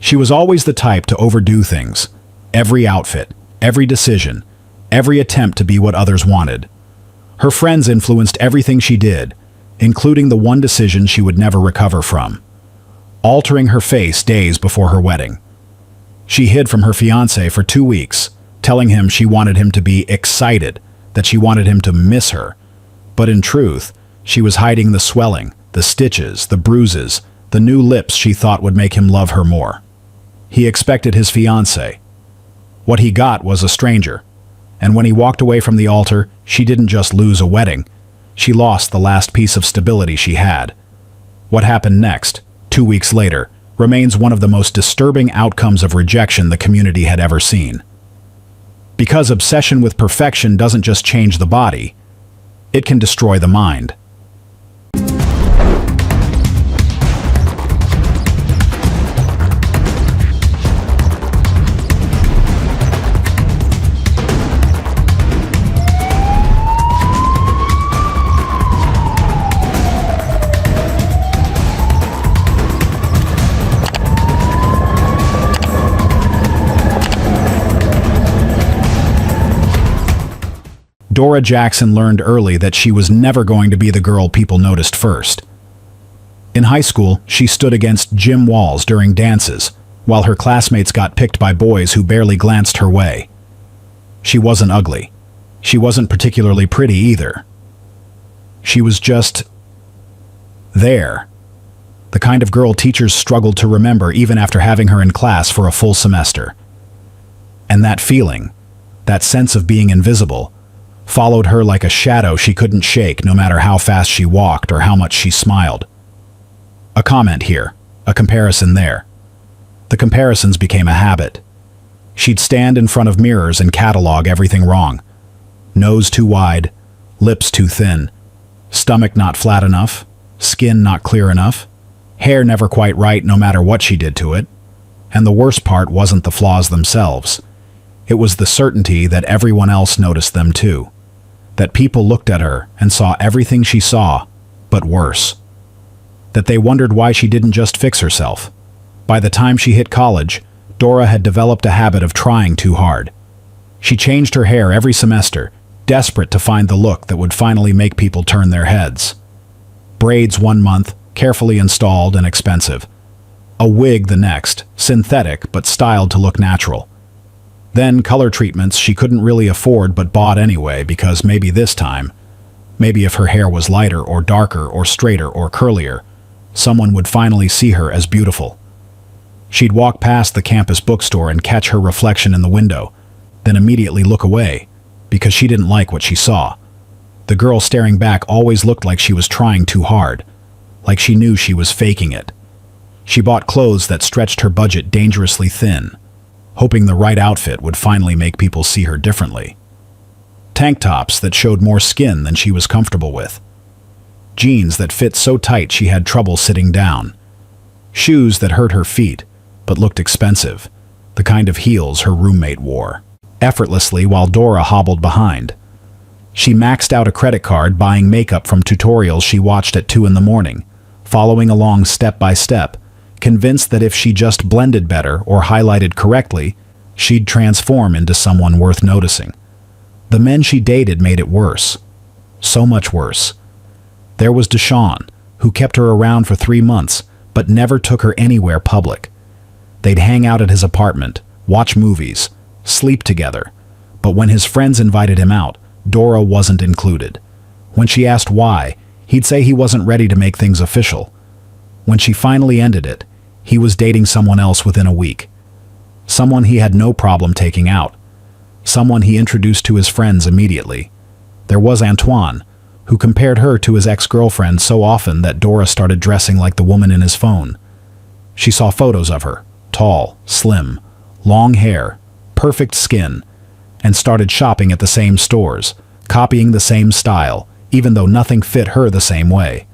She was always the type to overdo things. Every outfit, every decision, every attempt to be what others wanted. Her friends influenced everything she did, including the one decision she would never recover from: altering her face days before her wedding. She hid from her fiancé for 2 weeks, telling him she wanted him to be excited, that she wanted him to miss her. But in truth, she was hiding the swelling, the stitches, the bruises, the new lips she thought would make him love her more. He expected his fiancé. What he got was a stranger. And when he walked away from the altar, she didn't just lose a wedding. She lost the last piece of stability she had. What happened next, 2 weeks later, remains one of the most disturbing outcomes of rejection the community had ever seen. Because obsession with perfection doesn't just change the body, it can destroy the mind. Dora Jackson learned early that she was never going to be the girl people noticed first. In high school, she stood against gym walls during dances, while her classmates got picked by boys who barely glanced her way. She wasn't ugly. She wasn't particularly pretty either. She was just there. The kind of girl teachers struggled to remember even after having her in class for a full semester. And that feeling, that sense of being invisible, followed her like a shadow she couldn't shake no matter how fast she walked or how much she smiled. A comment here, a comparison there. The comparisons became a habit. She'd stand in front of mirrors and catalog everything wrong. Nose too wide, lips too thin, stomach not flat enough, skin not clear enough, hair never quite right no matter what she did to it. And the worst part wasn't the flaws themselves. It was the certainty that everyone else noticed them too. That people looked at her and saw everything she saw, but worse. That they wondered why she didn't just fix herself. By the time she hit college, Dora had developed a habit of trying too hard. She changed her hair every semester, desperate to find the look that would finally make people turn their heads. Braids 1 month, carefully installed and expensive. A wig the next, synthetic but styled to look natural. Then color treatments she couldn't really afford but bought anyway because maybe this time, maybe if her hair was lighter or darker or straighter or curlier, someone would finally see her as beautiful. She'd walk past the campus bookstore and catch her reflection in the window, then immediately look away because she didn't like what she saw. The girl staring back always looked like she was trying too hard, like she knew she was faking it. She bought clothes that stretched her budget dangerously thin, hoping the right outfit would finally make people see her differently. Tank tops that showed more skin than she was comfortable with. Jeans that fit so tight she had trouble sitting down. Shoes that hurt her feet, but looked expensive, the kind of heels her roommate wore. Effortlessly while Dora hobbled behind. She maxed out a credit card buying makeup from tutorials she watched at 2 in the morning, following along step by step, convinced that if she just blended better or highlighted correctly, she'd transform into someone worth noticing. The men she dated made it worse. So much worse. There was Deshawn, who kept her around for 3 months, but never took her anywhere public. They'd hang out at his apartment, watch movies, sleep together, but when his friends invited him out, Dora wasn't included. When she asked why, he'd say he wasn't ready to make things official. When she finally ended it, he was dating someone else within a week. Someone he had no problem taking out. Someone he introduced to his friends immediately. There was Antoine, who compared her to his ex-girlfriend so often that Dora started dressing like the woman in his phone. She saw photos of her, tall, slim, long hair, perfect skin, and started shopping at the same stores, copying the same style, even though nothing fit her the same way.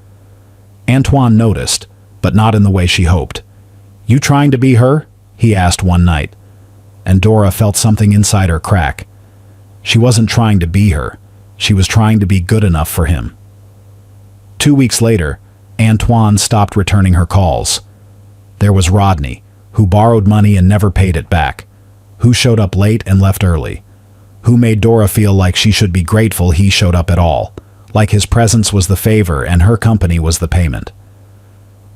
Antoine noticed, but not in the way she hoped. "You trying to be her?" he asked one night, and Dora felt something inside her crack. She wasn't trying to be her. She was trying to be good enough for him. 2 weeks later, Antoine stopped returning her calls. There was Rodney, Who borrowed money and never paid it back? Who showed up late and left early? Who made Dora feel like she should be grateful he showed up at all, like his presence was the favor and her company was the payment?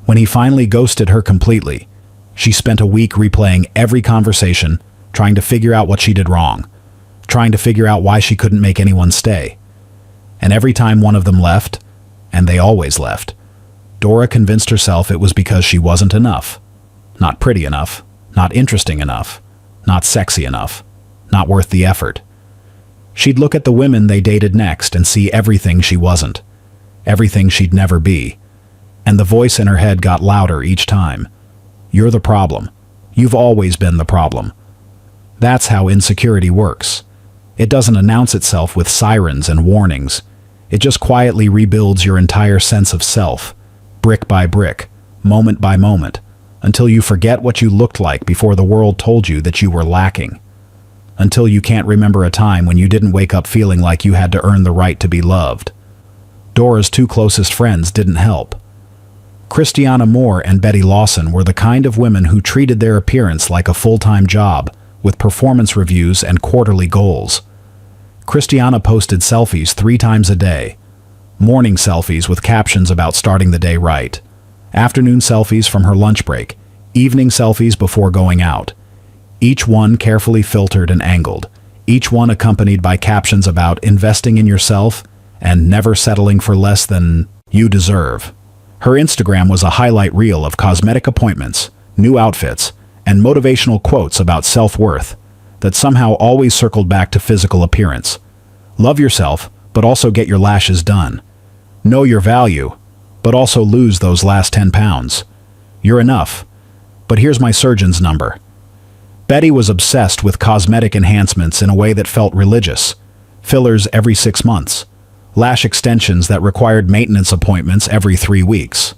When he finally ghosted her completely, she spent a week replaying every conversation, trying to figure out what she did wrong, trying to figure out why she couldn't make anyone stay. And every time one of them left, and they always left, Dora convinced herself it was because she wasn't enough. Not pretty enough, not interesting enough, not sexy enough, not worth the effort. She'd look at the women they dated next and see everything she wasn't, everything she'd never be. And the voice in her head got louder each time. You're the problem. You've always been the problem. That's how insecurity works. It doesn't announce itself with sirens and warnings. It just quietly rebuilds your entire sense of self, brick by brick, moment by moment, until you forget what you looked like before the world told you that you were lacking. Until you can't remember a time when you didn't wake up feeling like you had to earn the right to be loved. Dora's two closest friends didn't help. Christiana Moore and Betty Lawson were the kind of women who treated their appearance like a full-time job, with performance reviews and quarterly goals. Christiana posted selfies 3 times a day. Morning selfies with captions about starting the day right. Afternoon selfies from her lunch break. Evening selfies before going out. Each one carefully filtered and angled. Each one accompanied by captions about investing in yourself and never settling for less than you deserve. Her Instagram was a highlight reel of cosmetic appointments, new outfits, and motivational quotes about self-worth that somehow always circled back to physical appearance. Love yourself, but also get your lashes done. Know your value, but also lose those last 10 pounds. You're enough, but here's my surgeon's number. Betty was obsessed with cosmetic enhancements in a way that felt religious. Fillers every 6 months. Lash extensions that required maintenance appointments every 3 weeks.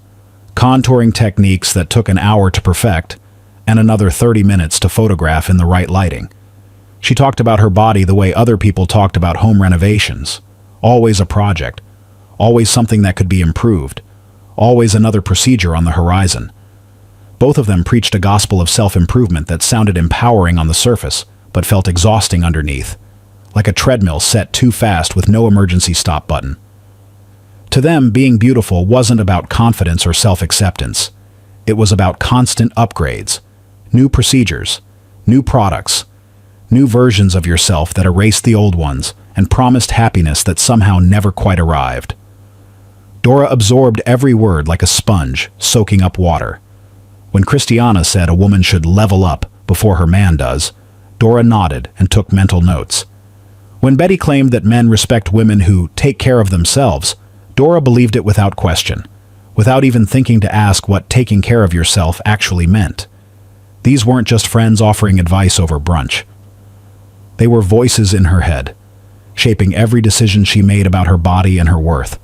Contouring techniques that took an hour to perfect, and another 30 minutes to photograph in the right lighting. She talked about her body the way other people talked about home renovations. Always a project. Always something that could be improved. Always another procedure on the horizon. Both of them preached a gospel of self-improvement that sounded empowering on the surface, but felt exhausting underneath. Like a treadmill set too fast with no emergency stop button. To them, being beautiful wasn't about confidence or self-acceptance. It was about constant upgrades. New procedures. New products. New versions of yourself that erased the old ones and promised happiness that somehow never quite arrived. Dora absorbed every word like a sponge, soaking up water. When Christiana said a woman should level up before her man does, Dora nodded and took mental notes. When Betty claimed that men respect women who take care of themselves, Dora believed it without question, without even thinking to ask what taking care of yourself actually meant. These weren't just friends offering advice over brunch. They were voices in her head, shaping every decision she made about her body and her worth.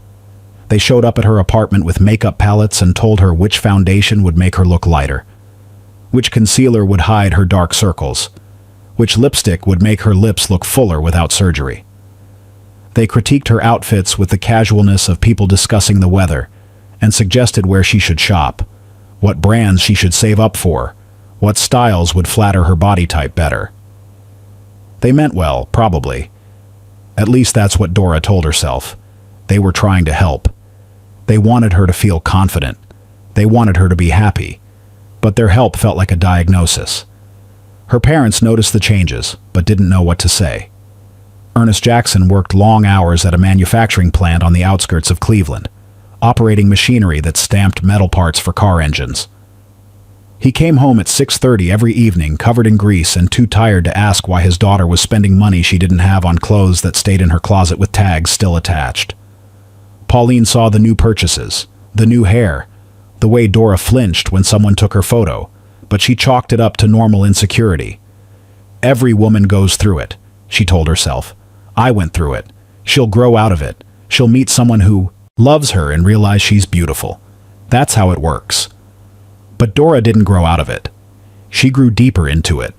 They showed up at her apartment with makeup palettes and told her which foundation would make her look lighter, which concealer would hide her dark circles, which lipstick would make her lips look fuller without surgery. They critiqued her outfits with the casualness of people discussing the weather and suggested where she should shop, what brands she should save up for, what styles would flatter her body type better. They meant well, probably. At least that's what Dora told herself. They were trying to help. They wanted her to feel confident. They wanted her to be happy. But their help felt like a diagnosis. Her parents noticed the changes, but didn't know what to say. Ernest Jackson worked long hours at a manufacturing plant on the outskirts of Cleveland, operating machinery that stamped metal parts for car engines. He came home at 6:30 every evening, covered in grease and too tired to ask why his daughter was spending money she didn't have on clothes that stayed in her closet with tags still attached. Pauline saw the new purchases, the new hair, the way Dora flinched when someone took her photo, but she chalked it up to normal insecurity. Every woman goes through it, she told herself. I went through it. She'll grow out of it. She'll meet someone who loves her and realize she's beautiful. That's how it works. But Dora didn't grow out of it. She grew deeper into it,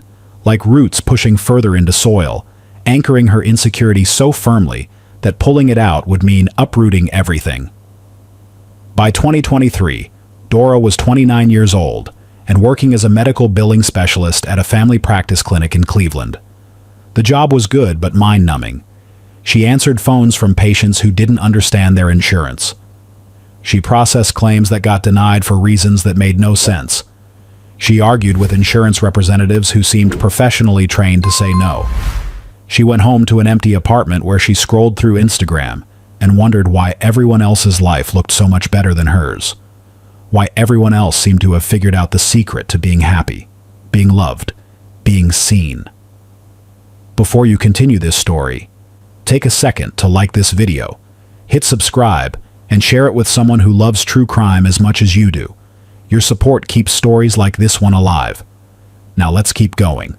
like roots pushing further into soil, anchoring her insecurity so firmly that pulling it out would mean uprooting everything. By 2023, Dora was 29 years old, and working as a medical billing specialist at a family practice clinic in Cleveland. The job was good but mind-numbing. She answered phones from patients who didn't understand their insurance. She processed claims that got denied for reasons that made no sense. She argued with insurance representatives who seemed professionally trained to say no. She went home to an empty apartment where she scrolled through Instagram and wondered why everyone else's life looked so much better than hers. Why everyone else seemed to have figured out the secret to being happy, being loved, being seen. Before you continue this story, take a second to like this video, hit subscribe, and share it with someone who loves true crime as much as you do. Your support keeps stories like this one alive. Now let's keep going.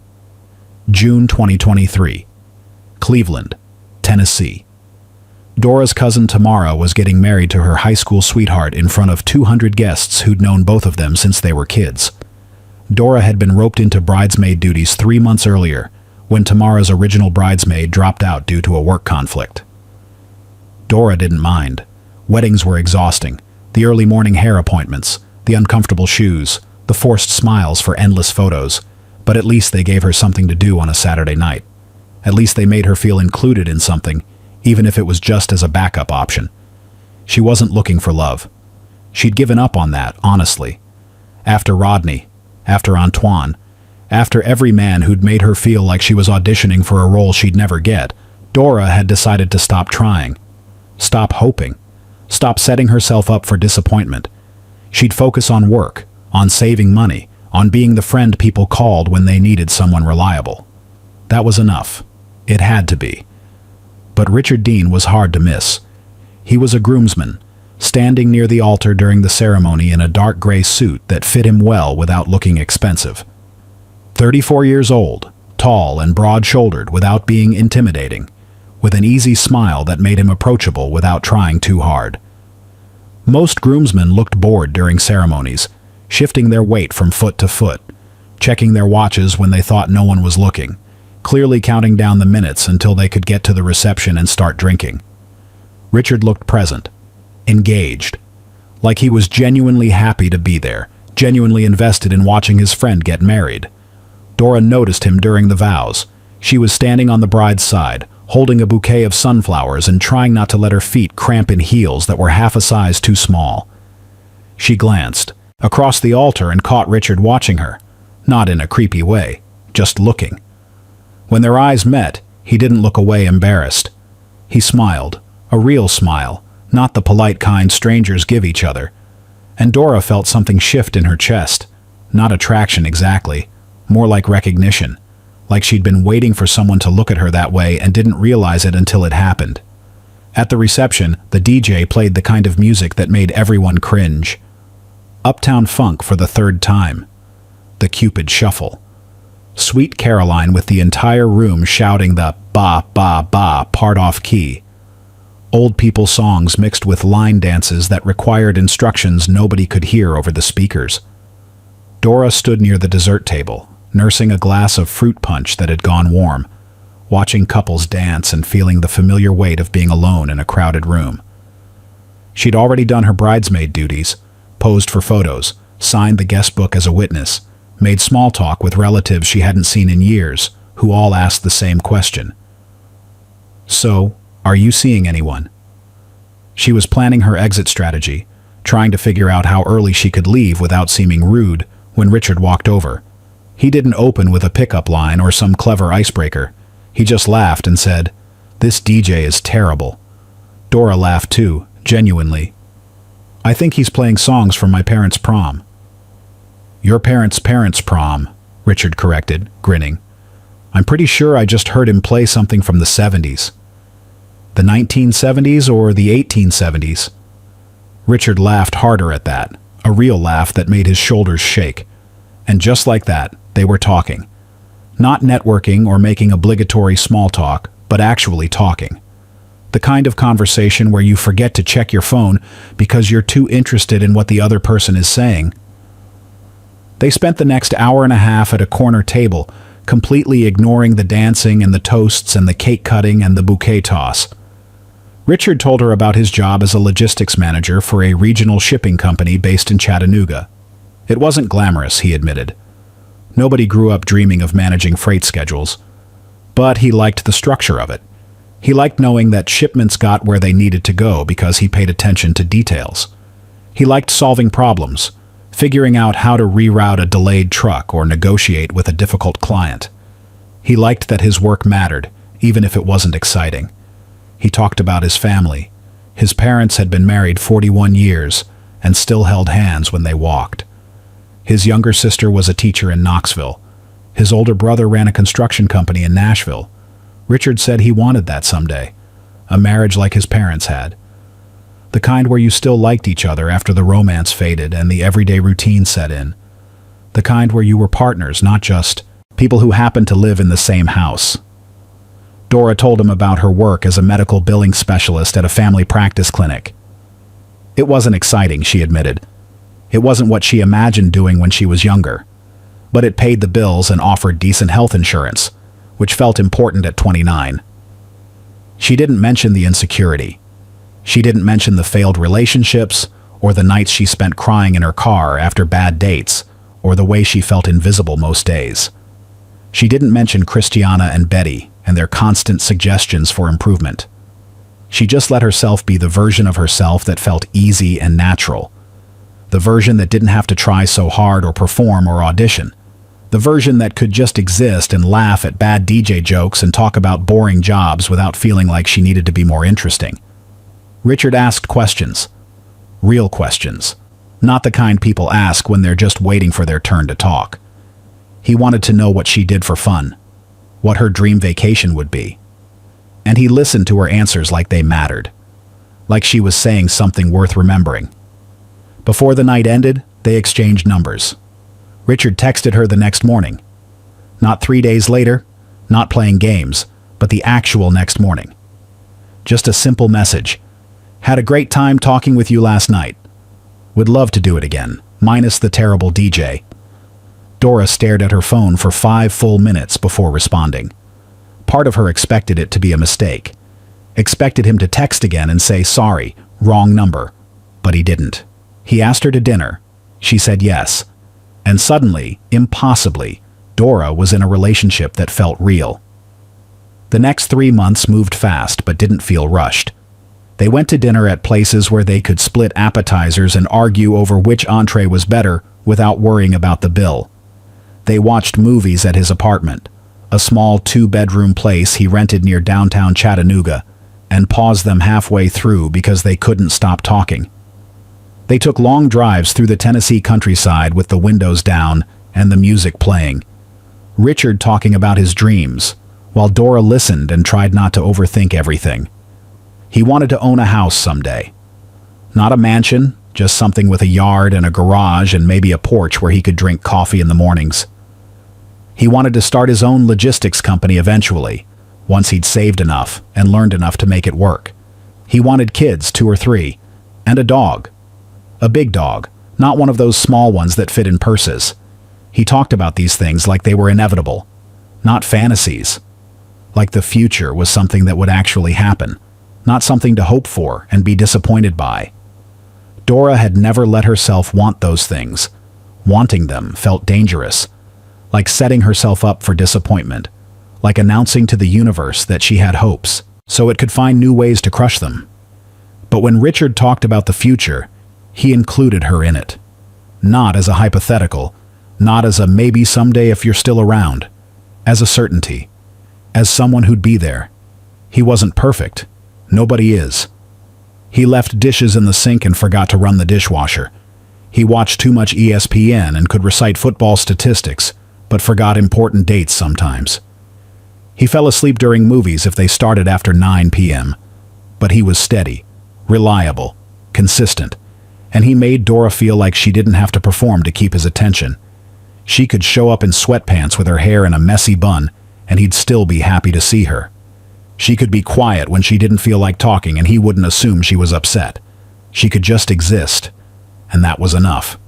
June 2023. Cleveland, Tennessee. Dora's cousin Tamara was getting married to her high school sweetheart in front of 200 guests who'd known both of them since they were kids. Dora had been roped into bridesmaid duties 3 months earlier, when Tamara's original bridesmaid dropped out due to a work conflict. Dora didn't mind. Weddings were exhausting. The early morning hair appointments, the uncomfortable shoes, the forced smiles for endless photos. But at least they gave her something to do on a Saturday night. At least they made her feel included in something, even if it was just as a backup option. She wasn't looking for love. She'd given up on that, honestly. After Rodney, after Antoine, after every man who'd made her feel like she was auditioning for a role she'd never get, Dora had decided to stop trying. Stop hoping. Stop setting herself up for disappointment. She'd focus on work, on saving money, on being the friend people called when they needed someone reliable. That was enough. It had to be. But Richard Dean was hard to miss. He was a groomsman, standing near the altar during the ceremony in a dark gray suit that fit him well without looking expensive. 34 years old, tall and broad-shouldered without being intimidating, with an easy smile that made him approachable without trying too hard. Most groomsmen looked bored during ceremonies, shifting their weight from foot to foot, checking their watches when they thought no one was looking, clearly counting down the minutes until they could get to the reception and start drinking. Richard looked present, engaged, like he was genuinely happy to be there, genuinely invested in watching his friend get married. Dora noticed him during the vows. She was standing on the bride's side, holding a bouquet of sunflowers and trying not to let her feet cramp in heels that were half a size too small. She glanced across the altar and caught Richard watching her, not in a creepy way, just looking. When their eyes met, he didn't look away embarrassed. He smiled, a real smile, not the polite kind strangers give each other. And Dora felt something shift in her chest. Not attraction exactly, more like recognition, like she'd been waiting for someone to look at her that way and didn't realize it until it happened. At the reception, the DJ played the kind of music that made everyone cringe. Uptown Funk for the third time. The Cupid Shuffle. Sweet Caroline with the entire room shouting the ba ba ba part off key. Old people songs mixed with line dances that required instructions nobody could hear over the speakers. Dora stood near the dessert table, nursing a glass of fruit punch that had gone warm, watching couples dance and feeling the familiar weight of being alone in a crowded room. She'd already done her bridesmaid duties, posed for photos, signed the guest book as a witness, made small talk with relatives she hadn't seen in years, who all asked the same question. "So, are you seeing anyone?" She was planning her exit strategy, trying to figure out how early she could leave without seeming rude, when Richard walked over. He didn't open with a pickup line or some clever icebreaker. He just laughed and said, "This DJ is terrible." Dora laughed too, genuinely. "I think he's playing songs from my parents' prom." "Your parents' prom," Richard corrected, grinning. "I'm pretty sure I just heard him play something from the 70s. The 1970s or the 1870s? Richard laughed harder at that, a real laugh that made his shoulders shake. And just like that, they were talking. Not networking or making obligatory small talk, but actually talking. The kind of conversation where you forget to check your phone because you're too interested in what the other person is saying. They spent the next hour and a half at a corner table, completely ignoring the dancing and the toasts and the cake cutting and the bouquet toss. Richard told her about his job as a logistics manager for a regional shipping company based in Chattanooga. It wasn't glamorous, he admitted. Nobody grew up dreaming of managing freight schedules. But he liked the structure of it. He liked knowing that shipments got where they needed to go because he paid attention to details. He liked solving problems, figuring out how to reroute a delayed truck or negotiate with a difficult client. He liked that his work mattered, even if it wasn't exciting. He talked about his family. His parents had been married 41 years and still held hands when they walked. His younger sister was a teacher in Knoxville. His older brother ran a construction company in Nashville. Richard said he wanted that someday, a marriage like his parents had. The kind where you still liked each other after the romance faded and the everyday routine set in. The kind where you were partners, not just people who happened to live in the same house. Dora told him about her work as a medical billing specialist at a family practice clinic. It wasn't exciting, she admitted. It wasn't what she imagined doing when she was younger. But it paid the bills and offered decent health insurance, which felt important at 29. She didn't mention the insecurity. She didn't mention the failed relationships, or the nights she spent crying in her car after bad dates, or the way she felt invisible most days. She didn't mention Christiana and Betty and their constant suggestions for improvement. She just let herself be the version of herself that felt easy and natural. The version that didn't have to try so hard or perform or audition. The version that could just exist and laugh at bad DJ jokes and talk about boring jobs without feeling like she needed to be more interesting. Richard asked questions. Real questions. Not the kind people ask when they're just waiting for their turn to talk. He wanted to know what she did for fun, what her dream vacation would be. And he listened to her answers like they mattered, like she was saying something worth remembering. Before the night ended, they exchanged numbers. Richard texted her the next morning. Not 3 days later, not playing games, but the actual next morning. Just a simple message. Had a great time talking with you last night. Would love to do it again, minus the terrible DJ. Dora stared at her phone for 5 full minutes before responding. Part of her expected it to be a mistake. Expected him to text again and say, sorry, wrong number. But he didn't. He asked her to dinner. She said yes. And suddenly, impossibly, Dora was in a relationship that felt real. The next 3 months moved fast but didn't feel rushed. They went to dinner at places where they could split appetizers and argue over which entree was better without worrying about the bill. They watched movies at his apartment, a small 2-bedroom place he rented near downtown Chattanooga, and paused them halfway through because they couldn't stop talking. They took long drives through the Tennessee countryside with the windows down and the music playing. Richard talking about his dreams, while Dora listened and tried not to overthink everything. He wanted to own a house someday. Not a mansion, just something with a yard and a garage and maybe a porch where he could drink coffee in the mornings. He wanted to start his own logistics company eventually, once he'd saved enough and learned enough to make it work. He wanted kids, 2 or 3, and a dog. A big dog, not one of those small ones that fit in purses. He talked about these things like they were inevitable, not fantasies. Like the future was something that would actually happen, not something to hope for and be disappointed by. Dora had never let herself want those things. Wanting them felt dangerous, like setting herself up for disappointment, like announcing to the universe that she had hopes, so it could find new ways to crush them. But when Richard talked about the future, he included her in it. Not as a hypothetical, not as a maybe someday if you're still around, as a certainty, as someone who'd be there. He wasn't perfect. Nobody is. He left dishes in the sink and forgot to run the dishwasher. He watched too much ESPN and could recite football statistics, but forgot important dates sometimes. He fell asleep during movies if they started after 9 p.m. But he was steady, reliable, consistent, and he made Dora feel like she didn't have to perform to keep his attention. She could show up in sweatpants with her hair in a messy bun, and he'd still be happy to see her. She could be quiet when she didn't feel like talking, and he wouldn't assume she was upset. She could just exist, and that was enough.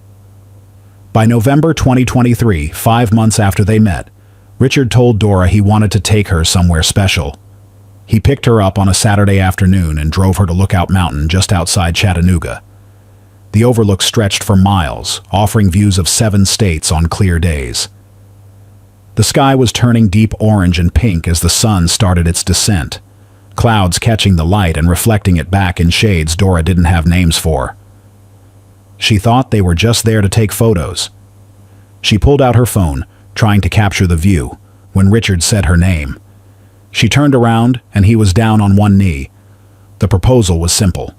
By November 2023, 5 months after they met, Richard told Dora he wanted to take her somewhere special. He picked her up on a Saturday afternoon and drove her to Lookout Mountain just outside Chattanooga. The overlook stretched for miles, offering views of 7 states on clear days. The sky was turning deep orange and pink as the sun started its descent, clouds catching the light and reflecting it back in shades Dora didn't have names for. She thought they were just there to take photos. She pulled out her phone, trying to capture the view, when Richard said her name. She turned around, and he was down on one knee. The proposal was simple.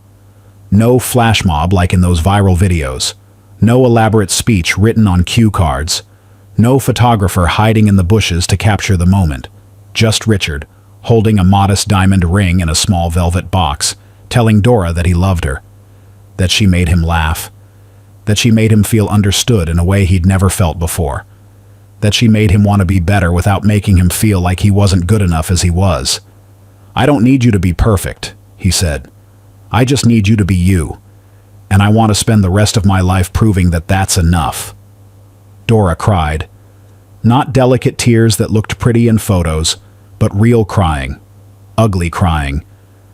No flash mob like in those viral videos. No elaborate speech written on cue cards. No photographer hiding in the bushes to capture the moment. Just Richard, holding a modest diamond ring in a small velvet box, telling Dora that he loved her. That she made him laugh. That she made him feel understood in a way he'd never felt before. That she made him want to be better without making him feel like he wasn't good enough as he was. "I don't need you to be perfect," he said. "I just need you to be you. And I want to spend the rest of my life proving that that's enough." Dora cried. Not delicate tears that looked pretty in photos, but real crying. Ugly crying.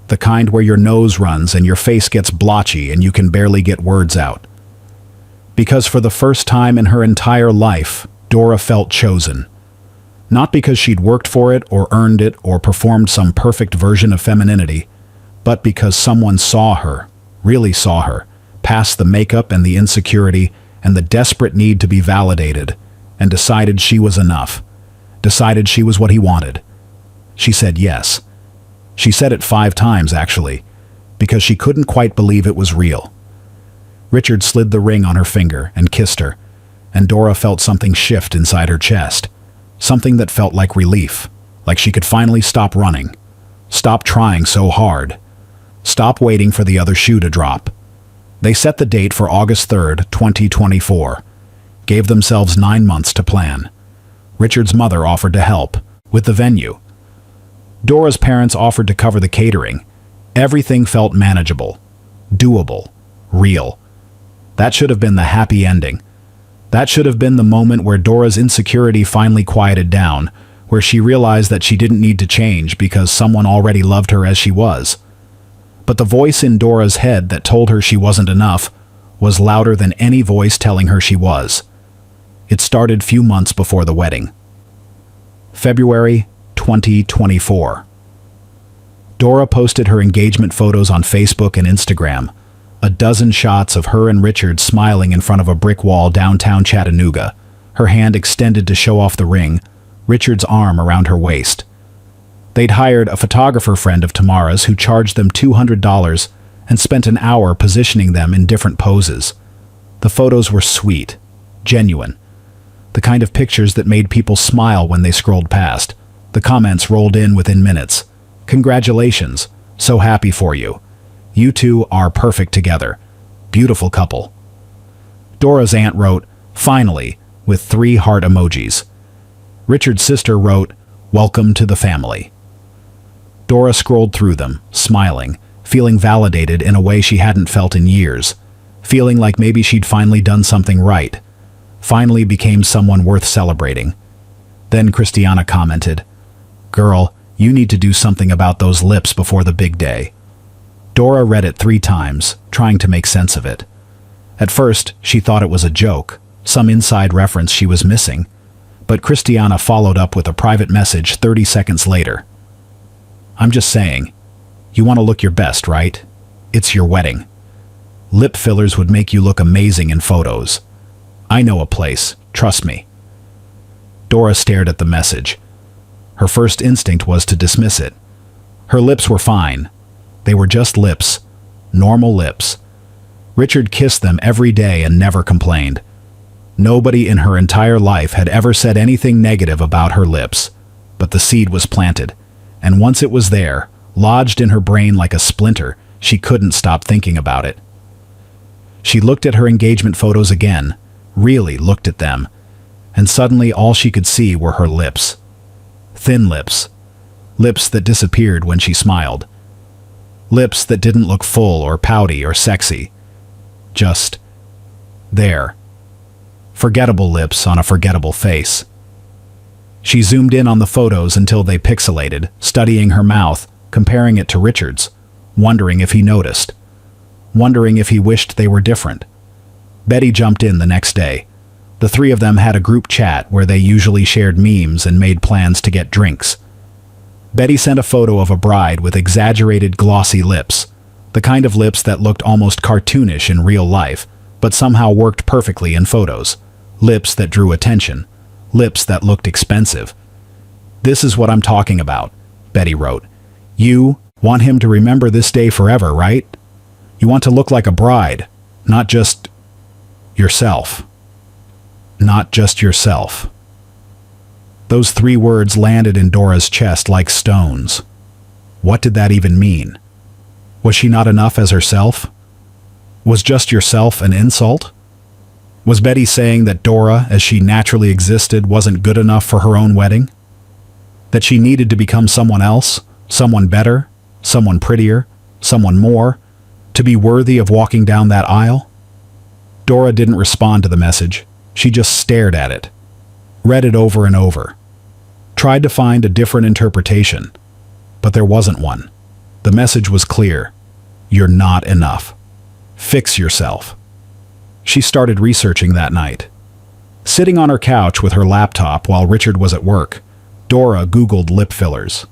The kind where your nose runs and your face gets blotchy and you can barely get words out. Because for the first time in her entire life, Dora felt chosen. Not because she'd worked for it or earned it or performed some perfect version of femininity, but because someone saw her, really saw her, past the makeup and the insecurity and the desperate need to be validated, and decided she was enough, decided she was what he wanted. She said yes. She said it 5 times, actually, because she couldn't quite believe it was real. Richard slid the ring on her finger and kissed her, and Dora felt something shift inside her chest, something that felt like relief, like she could finally stop running, stop trying so hard, stop waiting for the other shoe to drop. They set the date for August 3rd, 2024, gave themselves 9 months to plan. Richard's mother offered to help with the venue. Dora's parents offered to cover the catering. Everything felt manageable, doable, real. That should have been the happy ending. That should have been the moment where Dora's insecurity finally quieted down, where she realized that she didn't need to change because someone already loved her as she was. But the voice in Dora's head that told her she wasn't enough was louder than any voice telling her she was. It started few months before the wedding. February 2024. Dora posted her engagement photos on Facebook and Instagram. A dozen shots of her and Richard smiling in front of a brick wall downtown Chattanooga, her hand extended to show off the ring, Richard's arm around her waist. They'd hired a photographer friend of Tamara's who charged them $200 and spent an hour positioning them in different poses. The photos were sweet, genuine. The kind of pictures that made people smile when they scrolled past. The comments rolled in within minutes. "Congratulations, so happy for you. You two are perfect together. Beautiful couple." Dora's aunt wrote, "Finally," with 3 heart emojis. Richard's sister wrote, "Welcome to the family." Dora scrolled through them, smiling, feeling validated in a way she hadn't felt in years, feeling like maybe she'd finally done something right, finally became someone worth celebrating. Then Christiana commented, "Girl, you need to do something about those lips before the big day." Dora read it 3 times, trying to make sense of it. At first, she thought it was a joke, some inside reference she was missing, but Christiana followed up with a private message 30 seconds later. "I'm just saying, you want to look your best, right? It's your wedding. Lip fillers would make you look amazing in photos. I know a place, trust me." Dora stared at the message. Her first instinct was to dismiss it. Her lips were fine. They were just lips, normal lips. Richard kissed them every day and never complained. Nobody in her entire life had ever said anything negative about her lips, but the seed was planted, and once it was there, lodged in her brain like a splinter, she couldn't stop thinking about it. She looked at her engagement photos again, really looked at them, and suddenly all she could see were her lips. Thin lips. Lips that disappeared when she smiled. Lips that didn't look full or pouty or sexy. Just there. Forgettable lips on a forgettable face. She zoomed in on the photos until they pixelated, studying her mouth, comparing it to Richard's, wondering if he noticed. wondering if he wished they were different. Betty jumped in the next day. The three of them had a group chat where they usually shared memes and made plans to get drinks. Betty sent a photo of a bride with exaggerated glossy lips, the kind of lips that looked almost cartoonish in real life, but somehow worked perfectly in photos. Lips that drew attention. Lips that looked expensive. "This is what I'm talking about," Betty wrote. "You want him to remember this day forever, right? You want to look like a bride, not just yourself. Not just yourself." Those 3 words landed in Dora's chest like stones. What did that even mean? Was she not enough as herself? Was just yourself an insult? Was Betty saying that Dora, as she naturally existed, wasn't good enough for her own wedding? That she needed to become someone else, someone better, someone prettier, someone more, to be worthy of walking down that aisle? Dora didn't respond to the message. She just stared at it, read it over and over, tried to find a different interpretation, but there wasn't one. The message was clear. You're not enough. Fix yourself. She started researching that night. Sitting on her couch with her laptop while Richard was at work, Dora Googled lip fillers.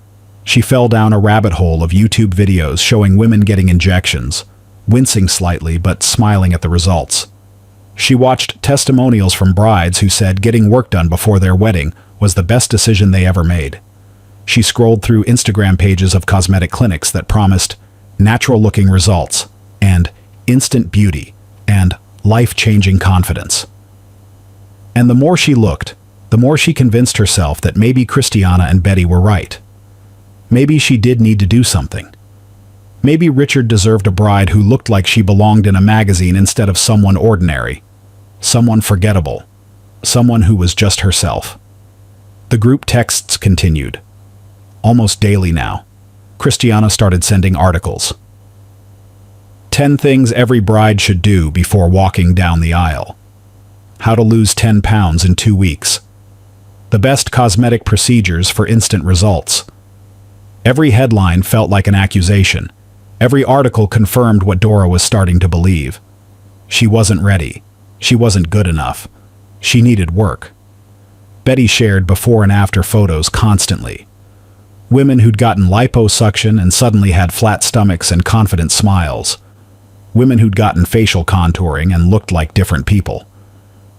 She fell down a rabbit hole of YouTube videos showing women getting injections, wincing slightly but smiling at the results. She watched testimonials from brides who said getting work done before their wedding was the best decision they ever made. She scrolled through Instagram pages of cosmetic clinics that promised natural-looking results and instant beauty and life-changing confidence. And the more she looked, the more she convinced herself that maybe Christiana and Betty were right. Maybe she did need to do something. Maybe Richard deserved a bride who looked like she belonged in a magazine instead of someone ordinary, someone forgettable, someone who was just herself. The group texts continued. Almost daily now, Christiana started sending articles. 10 things every bride should do before walking down the aisle. How to lose 10 pounds in 2 weeks. The best cosmetic procedures for instant results. Every headline felt like an accusation. Every article confirmed what Dora was starting to believe. She wasn't ready. She wasn't good enough. She needed work. Betty shared before and after photos constantly. Women who'd gotten liposuction and suddenly had flat stomachs and confident smiles. Women who'd gotten facial contouring and looked like different people.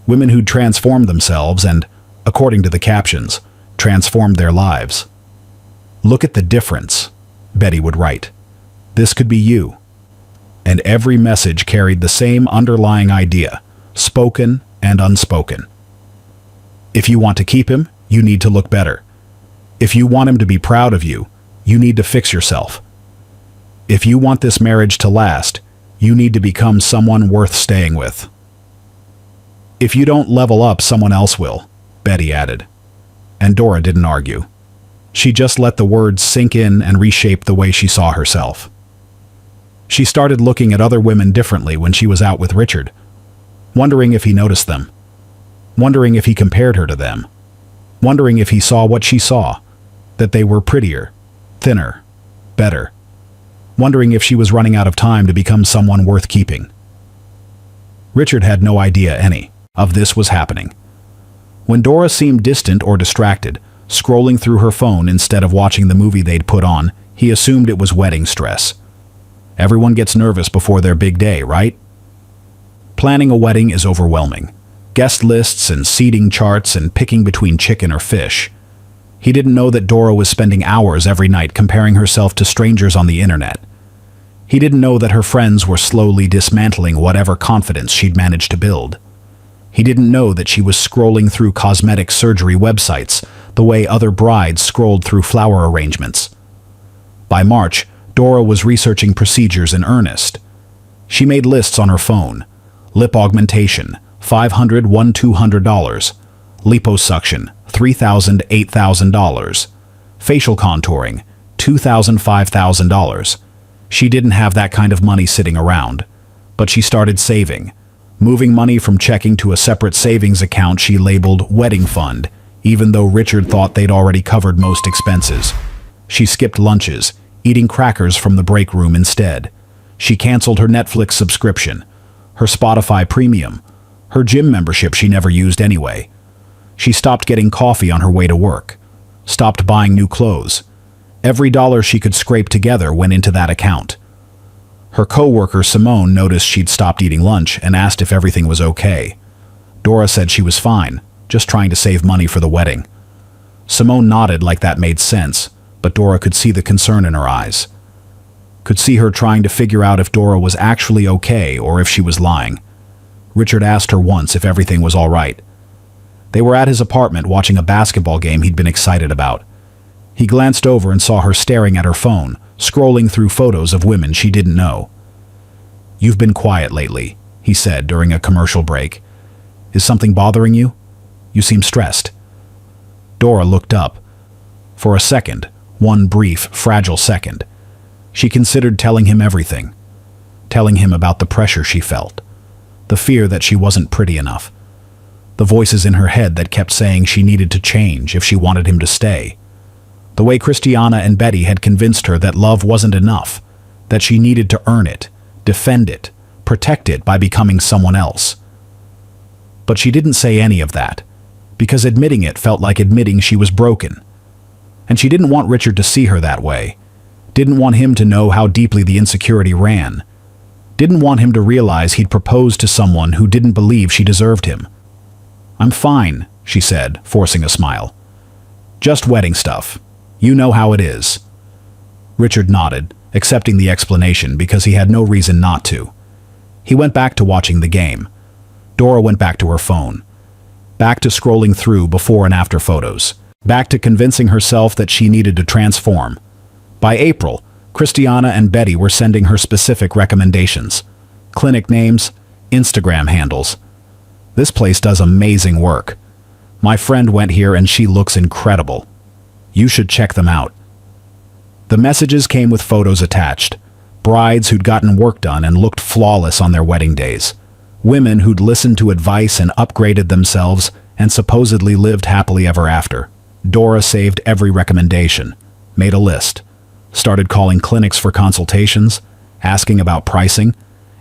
Women who'd transformed themselves and, according to the captions, transformed their lives. "Look at the difference," Betty would write. "This could be you." And every message carried the same underlying idea, spoken and unspoken. If you want to keep him, you need to look better. If you want him to be proud of you, you need to fix yourself. If you want this marriage to last, you need to become someone worth staying with. If you don't level up, someone else will, Betty added. And Dora didn't argue. She just let the words sink in and reshape the way she saw herself. She started looking at other women differently when she was out with Richard, wondering if he noticed them, wondering if he compared her to them, wondering if he saw what she saw, that they were prettier, thinner, better, wondering if she was running out of time to become someone worth keeping. Richard had no idea any of this was happening. When Dora seemed distant or distracted, scrolling through her phone instead of watching the movie they'd put on, he assumed it was wedding stress. Everyone gets nervous before their big day, right? Planning a wedding is overwhelming. Guest lists and seating charts and picking between chicken or fish. He didn't know that Dora was spending hours every night comparing herself to strangers on the internet. He didn't know that her friends were slowly dismantling whatever confidence she'd managed to build. He didn't know that she was scrolling through cosmetic surgery websites the way other brides scrolled through flower arrangements. By March, Dora was researching procedures in earnest. She made lists on her phone. Lip augmentation, $500, $200. Liposuction, $3,000, $8,000. Facial contouring, $2,000, $5,000. She didn't have that kind of money sitting around, but she started saving, moving money from checking to a separate savings account she labeled wedding fund, even though Richard thought they'd already covered most expenses. She skipped lunches, eating crackers from the break room instead. She canceled her Netflix subscription, her Spotify premium, her gym membership she never used anyway. She stopped getting coffee on her way to work, stopped buying new clothes. Every dollar she could scrape together went into that account. Her coworker Simone noticed she'd stopped eating lunch and asked if everything was okay. Dora said she was fine, just trying to save money for the wedding. Simone nodded like that made sense, but Dora could see the concern in her eyes. Could see her trying to figure out if Dora was actually okay or if she was lying. Richard asked her once if everything was all right. They were at his apartment watching a basketball game he'd been excited about. He glanced over and saw her staring at her phone, scrolling through photos of women she didn't know. "You've been quiet lately," he said during a commercial break. "Is something bothering you? You seem stressed." Dora looked up. For a second, one brief, fragile second, she considered telling him everything. Telling him about the pressure she felt, the fear that she wasn't pretty enough, the voices in her head that kept saying she needed to change if she wanted him to stay, the way Christiana and Betty had convinced her that love wasn't enough, that she needed to earn it, defend it, protect it by becoming someone else. But she didn't say any of that, because admitting it felt like admitting she was broken. And she didn't want Richard to see her that way, didn't want him to know how deeply the insecurity ran, didn't want him to realize he'd proposed to someone who didn't believe she deserved him. "I'm fine," she said, forcing a smile. "Just wedding stuff. You know how it is." Richard nodded, accepting the explanation because he had no reason not to. He went back to watching the game. Dora went back to her phone. Back to scrolling through before and after photos. Back to convincing herself that she needed to transform. By April, Christiana and Betty were sending her specific recommendations. Clinic names, Instagram handles. "This place does amazing work. My friend went here and she looks incredible. You should check them out." The messages came with photos attached. Brides who'd gotten work done and looked flawless on their wedding days. Women who'd listened to advice and upgraded themselves and supposedly lived happily ever after. Dora saved every recommendation, made a list, started calling clinics for consultations, asking about pricing,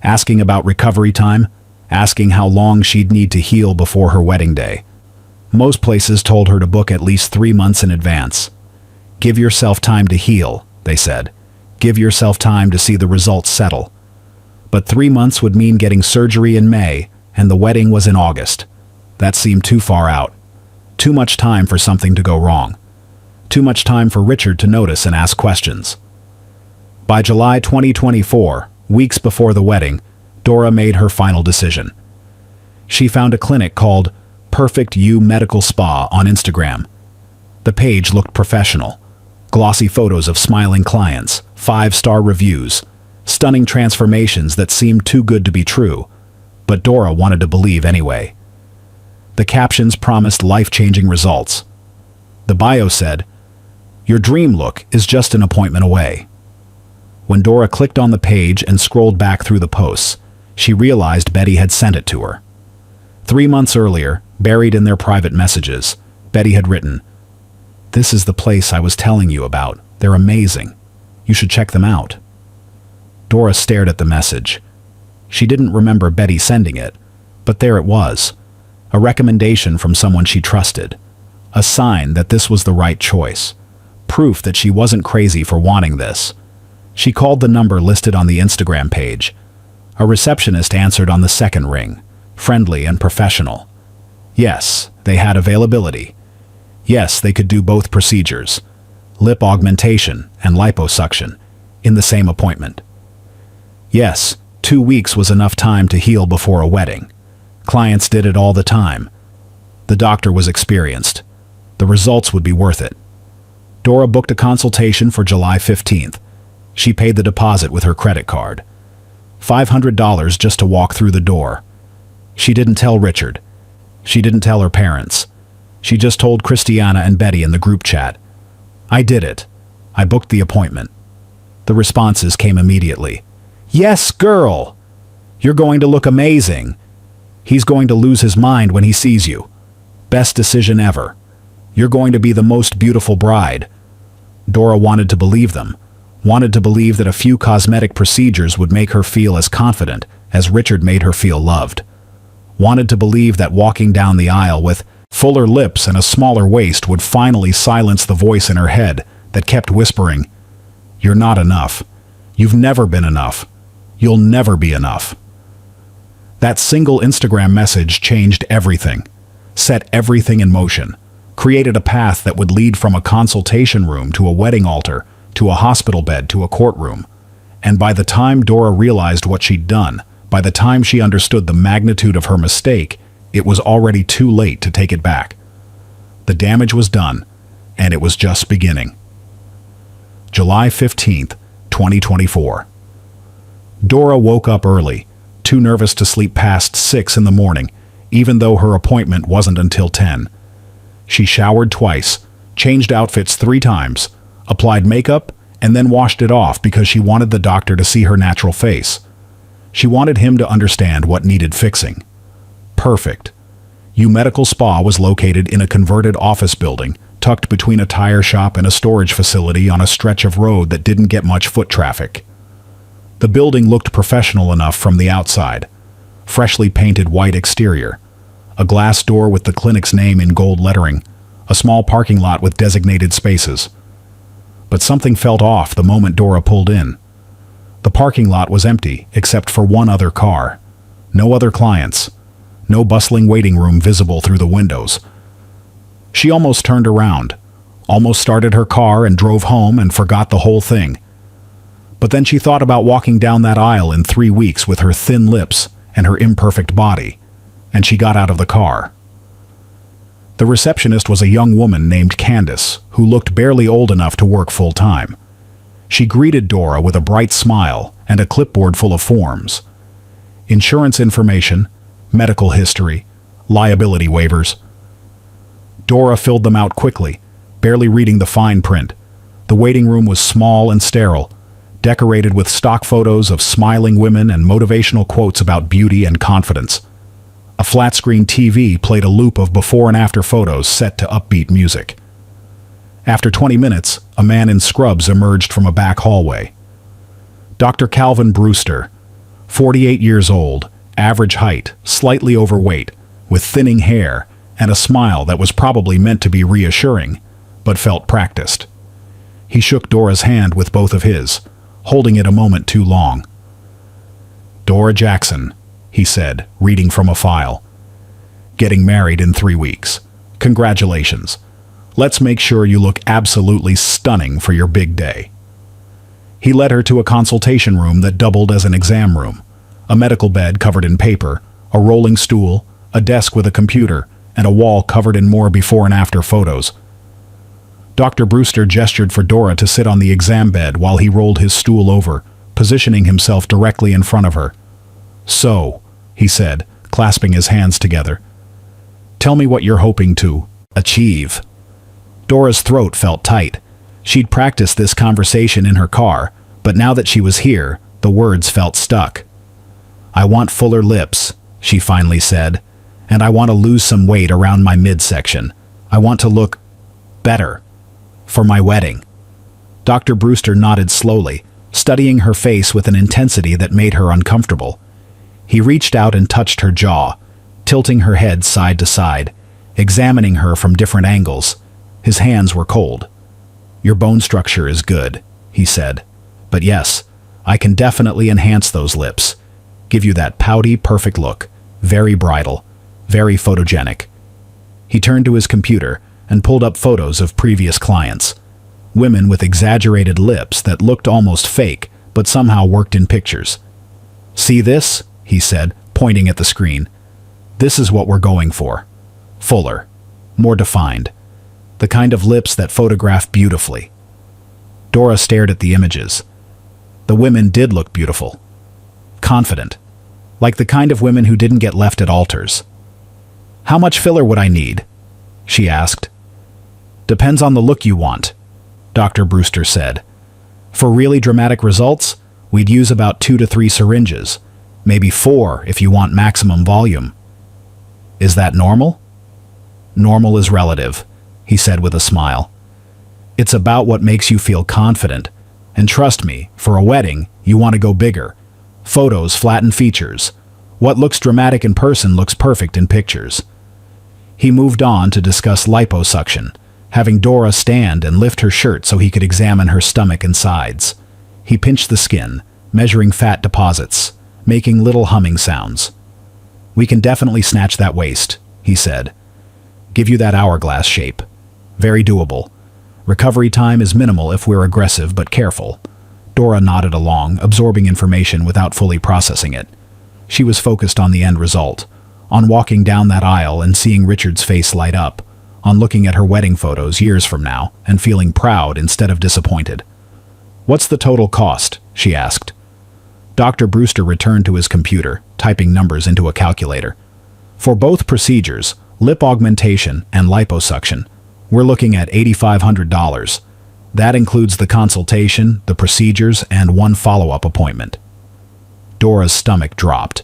asking about recovery time, asking how long she'd need to heal before her wedding day. Most places told her to book at least 3 months in advance. "Give yourself time to heal," they said. "Give yourself time to see the results settle." But 3 months would mean getting surgery in May, and the wedding was in August. That seemed too far out. Too much time for something to go wrong. Too much time for Richard to notice and ask questions. By July 2024, weeks before the wedding, Dora made her final decision. She found a clinic called Perfect You Medical Spa on Instagram. The page looked professional. Glossy photos of smiling clients, 5-star reviews, stunning transformations that seemed too good to be true, but Dora wanted to believe anyway. The captions promised life-changing results. The bio said, "Your dream look is just an appointment away." When Dora clicked on the page and scrolled back through the posts, she realized Betty had sent it to her. 3 months earlier, buried in their private messages, Betty had written, "This is the place I was telling you about. They're amazing. You should check them out." Dora stared at the message. She didn't remember Betty sending it, but there it was. A recommendation from someone she trusted. A sign that this was the right choice. Proof that she wasn't crazy for wanting this. She called the number listed on the Instagram page. A receptionist answered on the second ring, friendly and professional. Yes, they had availability. Yes, they could do both procedures, lip augmentation and liposuction, in the same appointment. Yes, 2 weeks was enough time to heal before a wedding. Clients did it all the time. The doctor was experienced. The results would be worth it. Dora booked a consultation for July 15th. She paid the deposit with her credit card. $500 just to walk through the door. She didn't tell Richard. She didn't tell her parents. She just told Christiana and Betty in the group chat. "I did it. I booked the appointment." The responses came immediately. "Yes, girl! You're going to look amazing. He's going to lose his mind when he sees you. Best decision ever. You're going to be the most beautiful bride." Dora wanted to believe them, Wanted to believe that a few cosmetic procedures would make her feel as confident as Richard made her feel loved. Wanted to believe that walking down the aisle with fuller lips and a smaller waist would finally silence the voice in her head that kept whispering, "You're not enough. You've never been enough. You'll never be enough." That single Instagram message changed everything, set everything in motion, created a path that would lead from a consultation room to a wedding altar, to a hospital bed to a courtroom. And by the time Dora realized what she'd done, by the time she understood the magnitude of her mistake, it was already too late to take it back. The damage was done, and it was just beginning. July 15th, 2024. Dora woke up early, too nervous to sleep past 6 in the morning, even though her appointment wasn't until 10. She showered twice, changed outfits 3 times, applied makeup, and then washed it off because she wanted the doctor to see her natural face. She wanted him to understand what needed fixing. Perfect. U Medical Spa was located in a converted office building, tucked between a tire shop and a storage facility on a stretch of road that didn't get much foot traffic. The building looked professional enough from the outside. Freshly painted white exterior, a glass door with the clinic's name in gold lettering, a small parking lot with designated spaces. But something felt off the moment Dora pulled in. The parking lot was empty except for one other car. No other clients. No bustling waiting room visible through the windows. She almost turned around, almost started her car and drove home and forgot the whole thing. But then she thought about walking down that aisle in 3 weeks with her thin lips and her imperfect body, and she got out of the car. The receptionist was a young woman named Candace, who looked barely old enough to work full-time. She greeted Dora with a bright smile and a clipboard full of forms. Insurance information, medical history, liability waivers. Dora filled them out quickly, barely reading the fine print. The waiting room was small and sterile, decorated with stock photos of smiling women and motivational quotes about beauty and confidence. A flat-screen TV played a loop of before and after photos set to upbeat music. After 20 minutes, a man in scrubs emerged from a back hallway. Dr. Calvin Brewster, 48 years old, average height, slightly overweight, with thinning hair and a smile that was probably meant to be reassuring, but felt practiced. He shook Dora's hand with both of his, holding it a moment too long. "Dora Jackson," he said, reading from a file. "Getting married in 3 weeks. Congratulations. Let's make sure you look absolutely stunning for your big day." He led her to a consultation room that doubled as an exam room, a medical bed covered in paper, a rolling stool, a desk with a computer, and a wall covered in more before and after photos. Dr. Brewster gestured for Dora to sit on the exam bed while he rolled his stool over, positioning himself directly in front of her. "So," he said, clasping his hands together, "tell me what you're hoping to achieve." Dora's throat felt tight. She'd practiced this conversation in her car, but now that she was here, the words felt stuck. "I want fuller lips," she finally said, "and I want to lose some weight around my midsection. I want to look better for my wedding." Dr. Brewster nodded slowly, studying her face with an intensity that made her uncomfortable. He reached out and touched her jaw, tilting her head side to side, examining her from different angles. His hands were cold. "Your bone structure is good," he said. "But yes, I can definitely enhance those lips. Give you that pouty, perfect look. Very bridal. Very photogenic." He turned to his computer and pulled up photos of previous clients. Women with exaggerated lips that looked almost fake, but somehow worked in pictures. "See this?" he said, pointing at the screen. "This is what we're going for. Fuller. More defined. The kind of lips that photograph beautifully." Dora stared at the images. The women did look beautiful. Confident. Like the kind of women who didn't get left at altars. "How much filler would I need?" she asked. "Depends on the look you want," Dr. Brewster said. "For really dramatic results, we'd use about 2 to 3 syringes. Maybe 4 if you want maximum volume." "Is that normal?" "Normal is relative," he said with a smile. "It's about what makes you feel confident, And trust me, for a wedding, you want to go bigger. Photos flatten features. What looks dramatic in person looks perfect in pictures. He moved on to discuss liposuction, having Dora stand and lift her shirt so he could examine her stomach and sides. He pinched the skin, measuring fat deposits, making little humming sounds. "We can definitely snatch that waist," he said. "Give you that hourglass shape. Very doable. Recovery time is minimal if we're aggressive but careful." Dora nodded along, absorbing information without fully processing it. She was focused on the end result, on walking down that aisle and seeing Richard's face light up, on looking at her wedding photos years from now and feeling proud instead of disappointed. "What's the total cost?" she asked. Dr. Brewster returned to his computer, typing numbers into a calculator. "For both procedures, lip augmentation and liposuction, we're looking at $8,500. That includes the consultation, the procedures, and one follow-up appointment." Dora's stomach dropped.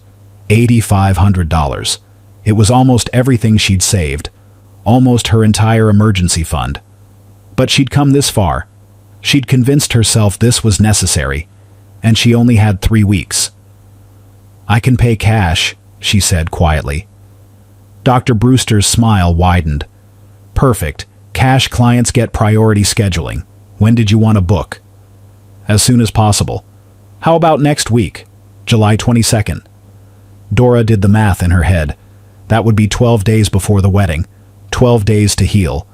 $8,500. It was almost everything she'd saved, almost her entire emergency fund. But she'd come this far. She'd convinced herself this was necessary, and she only had 3 weeks. "I can pay cash," she said quietly. Dr. Brewster's smile widened. "Perfect. Cash clients get priority scheduling. When did you want to book?" "As soon as possible." "How about next week? July 22nd. Dora did the math in her head. That would be 12 days before the wedding. 12 days to heal.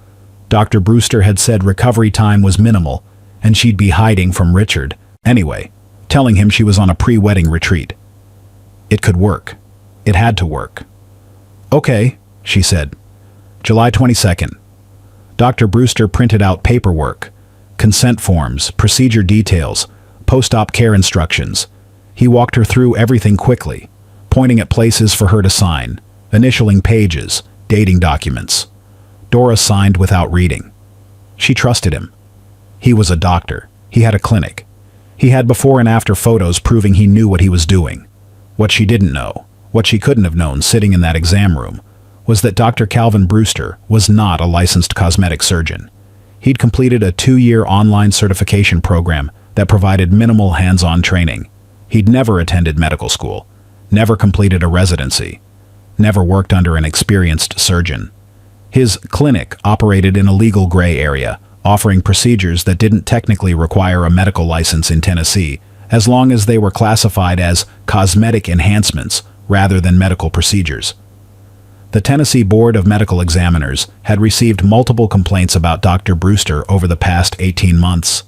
Dr. Brewster had said recovery time was minimal, and she'd be hiding from Richard, anyway, telling him she was on a pre-wedding retreat. It could work. It had to work. "Okay," she said. July 22nd. Dr. Brewster printed out paperwork, consent forms, procedure details, post-op care instructions. He walked her through everything quickly, pointing at places for her to sign, initialing pages, dating documents. Dora signed without reading. She trusted him. He was a doctor. He had a clinic. He had before and after photos proving he knew what he was doing. What she didn't know, what she couldn't have known sitting in that exam room, was that Dr. Calvin Brewster was not a licensed cosmetic surgeon. He'd completed a 2-year online certification program that provided minimal hands-on training. He'd never attended medical school, never completed a residency, never worked under an experienced surgeon. His clinic operated in a legal gray area, offering procedures that didn't technically require a medical license in Tennessee, as long as they were classified as cosmetic enhancements rather than medical procedures. The Tennessee Board of Medical Examiners had received multiple complaints about Dr. Brewster over the past 18 months.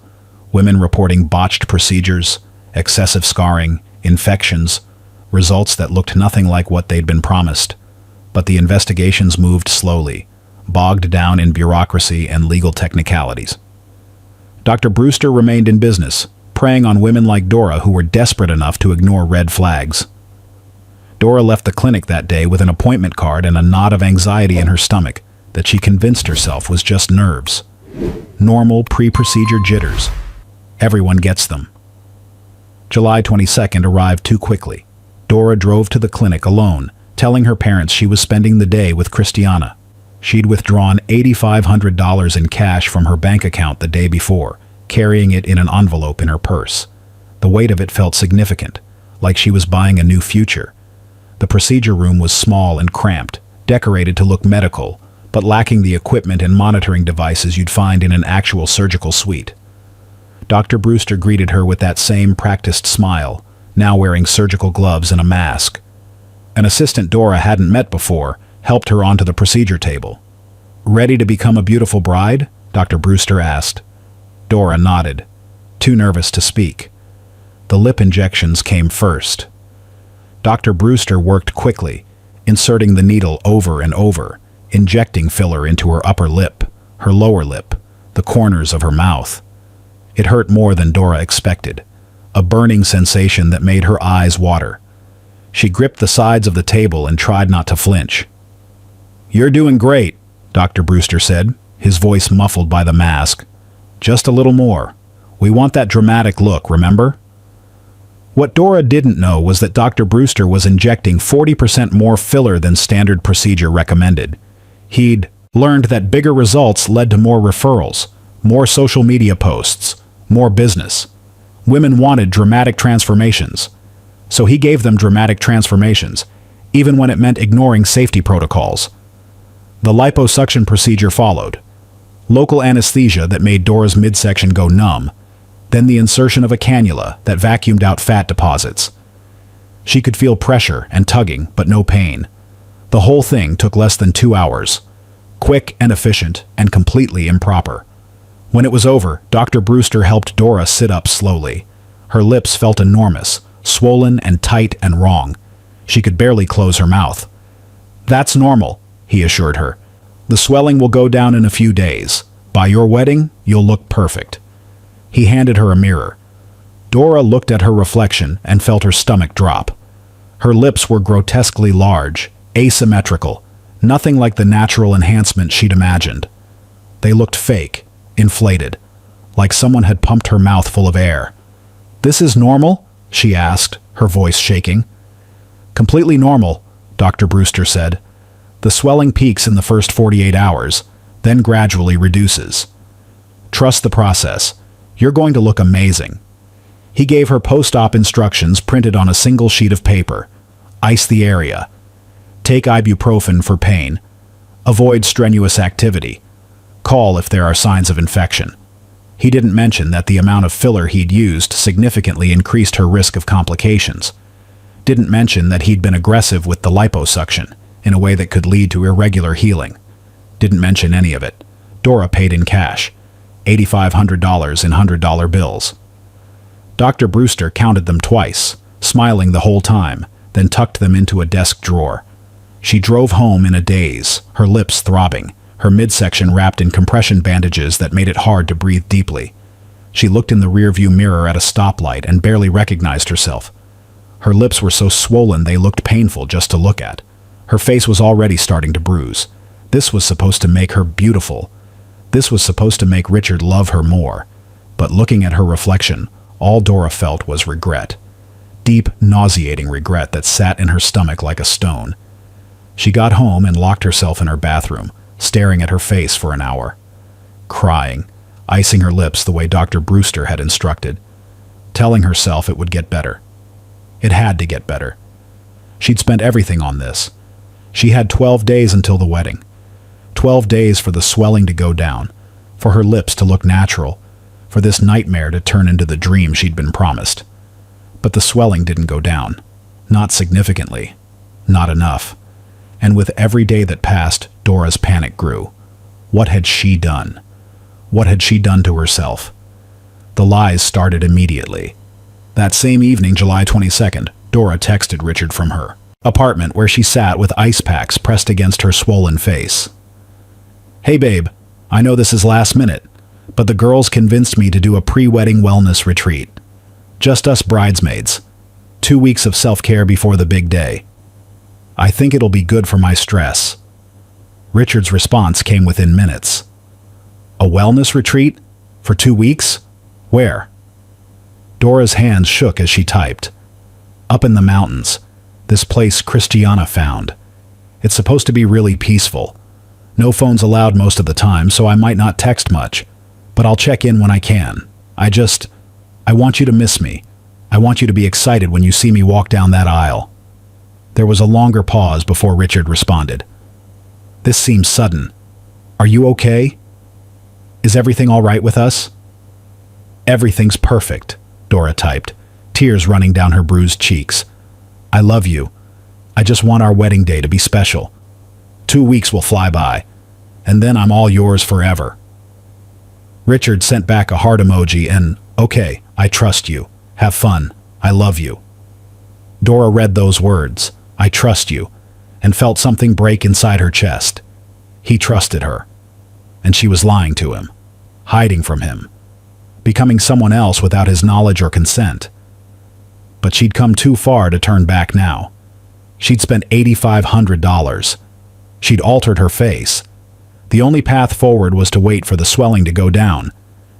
Women reporting botched procedures, excessive scarring, infections, results that looked nothing like what they'd been promised. But the investigations moved slowly, bogged down in bureaucracy and legal technicalities. Dr. Brewster remained in business, preying on women like Dora who were desperate enough to ignore red flags. Dora left the clinic that day with an appointment card and a knot of anxiety in her stomach that she convinced herself was just nerves. Normal pre-procedure jitters. Everyone gets them. July 22nd arrived too quickly. Dora drove to the clinic alone, telling her parents she was spending the day with Christiana. She'd withdrawn $8,500 in cash from her bank account the day before, carrying it in an envelope in her purse. The weight of it felt significant, like she was buying a new future. The procedure room was small and cramped, decorated to look medical, but lacking the equipment and monitoring devices you'd find in an actual surgical suite. Dr. Brewster greeted her with that same practiced smile, now wearing surgical gloves and a mask. An assistant Dora hadn't met before helped her onto the procedure table. "Ready to become a beautiful bride?" Dr. Brewster asked. Dora nodded, too nervous to speak. The lip injections came first. Dr. Brewster worked quickly, inserting the needle over and over, injecting filler into her upper lip, her lower lip, the corners of her mouth. It hurt more than Dora expected, a burning sensation that made her eyes water. She gripped the sides of the table and tried not to flinch. "You're doing great," Dr. Brewster said, his voice muffled by the mask. "Just a little more. We want that dramatic look, remember?" What Dora didn't know was that Dr. Brewster was injecting 40% more filler than standard procedure recommended. He'd learned that bigger results led to more referrals, more social media posts, more business. Women wanted dramatic transformations. So he gave them dramatic transformations, even when it meant ignoring safety protocols. The liposuction procedure followed. Local anesthesia that made Dora's midsection go numb, then the insertion of a cannula that vacuumed out fat deposits. She could feel pressure and tugging, but no pain. The whole thing took less than 2 hours. Quick and efficient and completely improper. When it was over, Dr. Brewster helped Dora sit up slowly. Her lips felt enormous, swollen and tight and wrong. She could barely close her mouth. "That's normal," he assured her. "The swelling will go down in a few days. By your wedding, you'll look perfect." He handed her a mirror. Dora looked at her reflection and felt her stomach drop. Her lips were grotesquely large, asymmetrical, nothing like the natural enhancement she'd imagined. They looked fake, inflated, like someone had pumped her mouth full of air. "This is normal?" she asked, her voice shaking. "Completely normal," Dr. Brewster said. "The swelling peaks in the first 48 hours, then gradually reduces. Trust the process. You're going to look amazing." He gave her post-op instructions printed on a single sheet of paper. Ice the area. Take ibuprofen for pain. Avoid strenuous activity. Call if there are signs of infection. He didn't mention that the amount of filler he'd used significantly increased her risk of complications. Didn't mention that he'd been aggressive with the liposuction in a way that could lead to irregular healing. Didn't mention any of it. Dora paid in cash. $8,500 in $100 bills. Dr. Brewster counted them twice, smiling the whole time, then tucked them into a desk drawer. She drove home in a daze, her lips throbbing, her midsection wrapped in compression bandages that made it hard to breathe deeply. She looked in the rearview mirror at a stoplight and barely recognized herself. Her lips were so swollen they looked painful just to look at. Her face was already starting to bruise. This was supposed to make her beautiful. This was supposed to make Richard love her more. But looking at her reflection, all Dora felt was regret. Deep, nauseating regret that sat in her stomach like a stone. She got home and locked herself in her bathroom, staring at her face for an hour. Crying, icing her lips the way Dr. Brewster had instructed. Telling herself it would get better. It had to get better. She'd spent everything on this. She had 12 days until the wedding. 12 days for the swelling to go down, for her lips to look natural, for this nightmare to turn into the dream she'd been promised. But the swelling didn't go down. Not significantly. Not enough. And with every day that passed, Dora's panic grew. What had she done? What had she done to herself? The lies started immediately. That same evening, July 22nd, Dora texted Richard from her apartment where she sat with ice packs pressed against her swollen face. "Hey babe, I know this is last minute, but the girls convinced me to do a pre-wedding wellness retreat. Just us bridesmaids. 2 weeks of self-care before the big day. I think it'll be good for my stress." Richard's response came within minutes. "A wellness retreat? For 2 weeks? Where?" Dora's hands shook as she typed. "Up in the mountains. This place Christiana found. It's supposed to be really peaceful. No phones allowed most of the time, so I might not text much. But I'll check in when I can. I want you to miss me. I want you to be excited when you see me walk down that aisle." There was a longer pause before Richard responded. "This seems sudden. Are you okay? Is everything all right with us?" "Everything's perfect," Dora typed, tears running down her bruised cheeks. "I love you. I just want our wedding day to be special. 2 weeks will fly by, and then I'm all yours forever." Richard sent back a heart emoji and, "Okay, I trust you. Have fun. I love you." Dora read those words, "I trust you," and felt something break inside her chest. He trusted her. And she was lying to him, hiding from him, becoming someone else without his knowledge or consent. But she'd come too far to turn back now. She'd spent $8,500. She'd altered her face. The only path forward was to wait for the swelling to go down,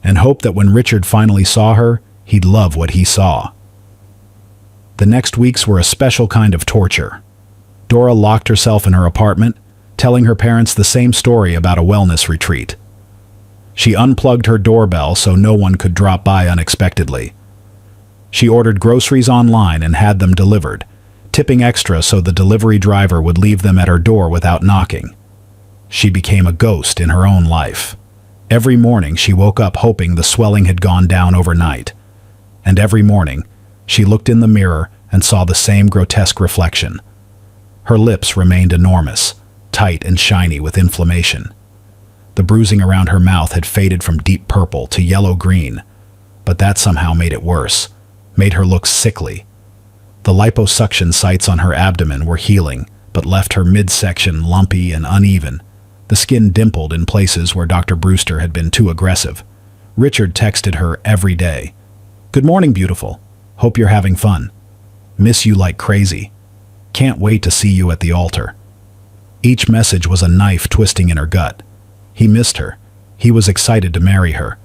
and hope that when Richard finally saw her, he'd love what he saw. The next weeks were a special kind of torture. Dora locked herself in her apartment, telling her parents the same story about a wellness retreat. She unplugged her doorbell so no one could drop by unexpectedly. She ordered groceries online and had them delivered, tipping extra so the delivery driver would leave them at her door without knocking. She became a ghost in her own life. Every morning she woke up hoping the swelling had gone down overnight. And every morning, she looked in the mirror and saw the same grotesque reflection. Her lips remained enormous, tight and shiny with inflammation. The bruising around her mouth had faded from deep purple to yellow-green, but that somehow made it worse, made her look sickly. The liposuction sites on her abdomen were healing, but left her midsection lumpy and uneven. The skin dimpled in places where Dr. Brewster had been too aggressive. Richard texted her every day. "Good morning, beautiful. Hope you're having fun. Miss you like crazy. Can't wait to see you at the altar." Each message was a knife twisting in her gut. He missed her. He was excited to marry her.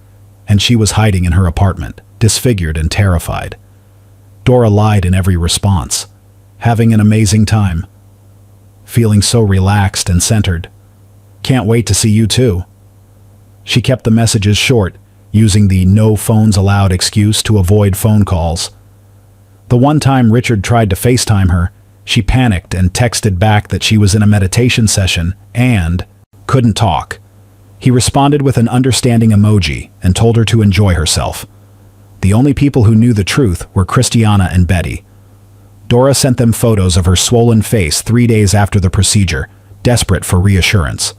And she was hiding in her apartment, disfigured and terrified. Dora lied in every response. "Having an amazing time. Feeling so relaxed and centered. Can't wait to see you too." She kept the messages short, using the "no phones allowed" excuse to avoid phone calls. The one time Richard tried to FaceTime her, she panicked and texted back that she was in a meditation session and couldn't talk. He responded with an understanding emoji and told her to enjoy herself. The only people who knew the truth were Christiana and Betty. Dora sent them photos of her swollen face 3 days after the procedure, desperate for reassurance.